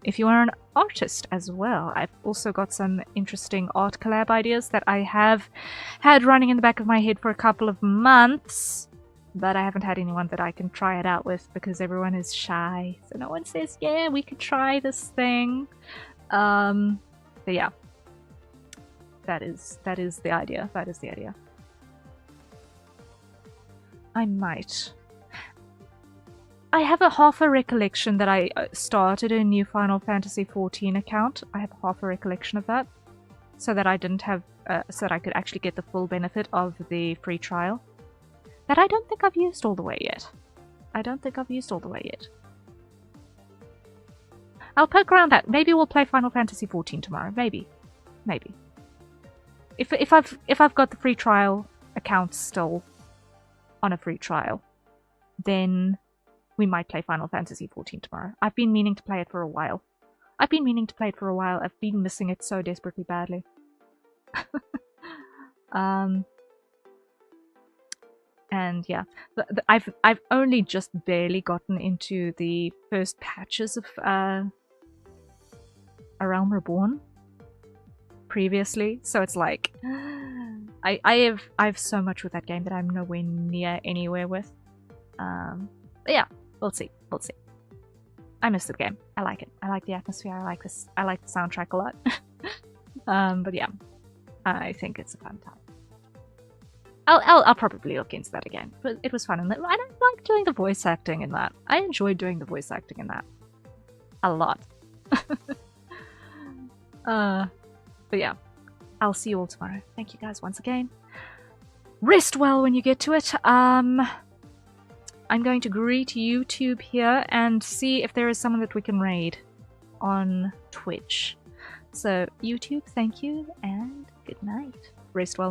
If you are an artist as well, I've also got some interesting art collab ideas that I have had running in the back of my head for a couple of months, but I haven't had anyone that I can try it out with because everyone is shy. So no one says, yeah, we could try this thing. But yeah, that is the idea. That is the idea. I have a half a recollection that I started a new Final Fantasy XIV account. I have half a recollection of that, so that I didn't have, so that I could actually get the full benefit of the free trial. That I don't think I've used all the way yet. I'll poke around that. Maybe we'll play Final Fantasy XIV tomorrow. Maybe. If I've got the free trial account still on a free trial, then we might play Final Fantasy XIV tomorrow. I've been meaning to play it for a while. I've been missing it so desperately badly. And yeah, I've only just barely gotten into the first patches of A Realm Reborn previously, so it's like I have so much with that game that I'm nowhere near anywhere with. But yeah, we'll see. I miss the game. I like it. I like the atmosphere. I like the soundtrack a lot. But yeah, I think it's a fun time. I'll probably look into that again. But it was fun, and I don't like doing the voice acting in that. I enjoyed doing the voice acting in that a lot. But yeah, I'll see you all tomorrow. Thank you guys once again. Rest well when you get to it. I'm going to greet YouTube here and see if there is someone that we can raid on Twitch. So YouTube, thank you and good night. Rest well.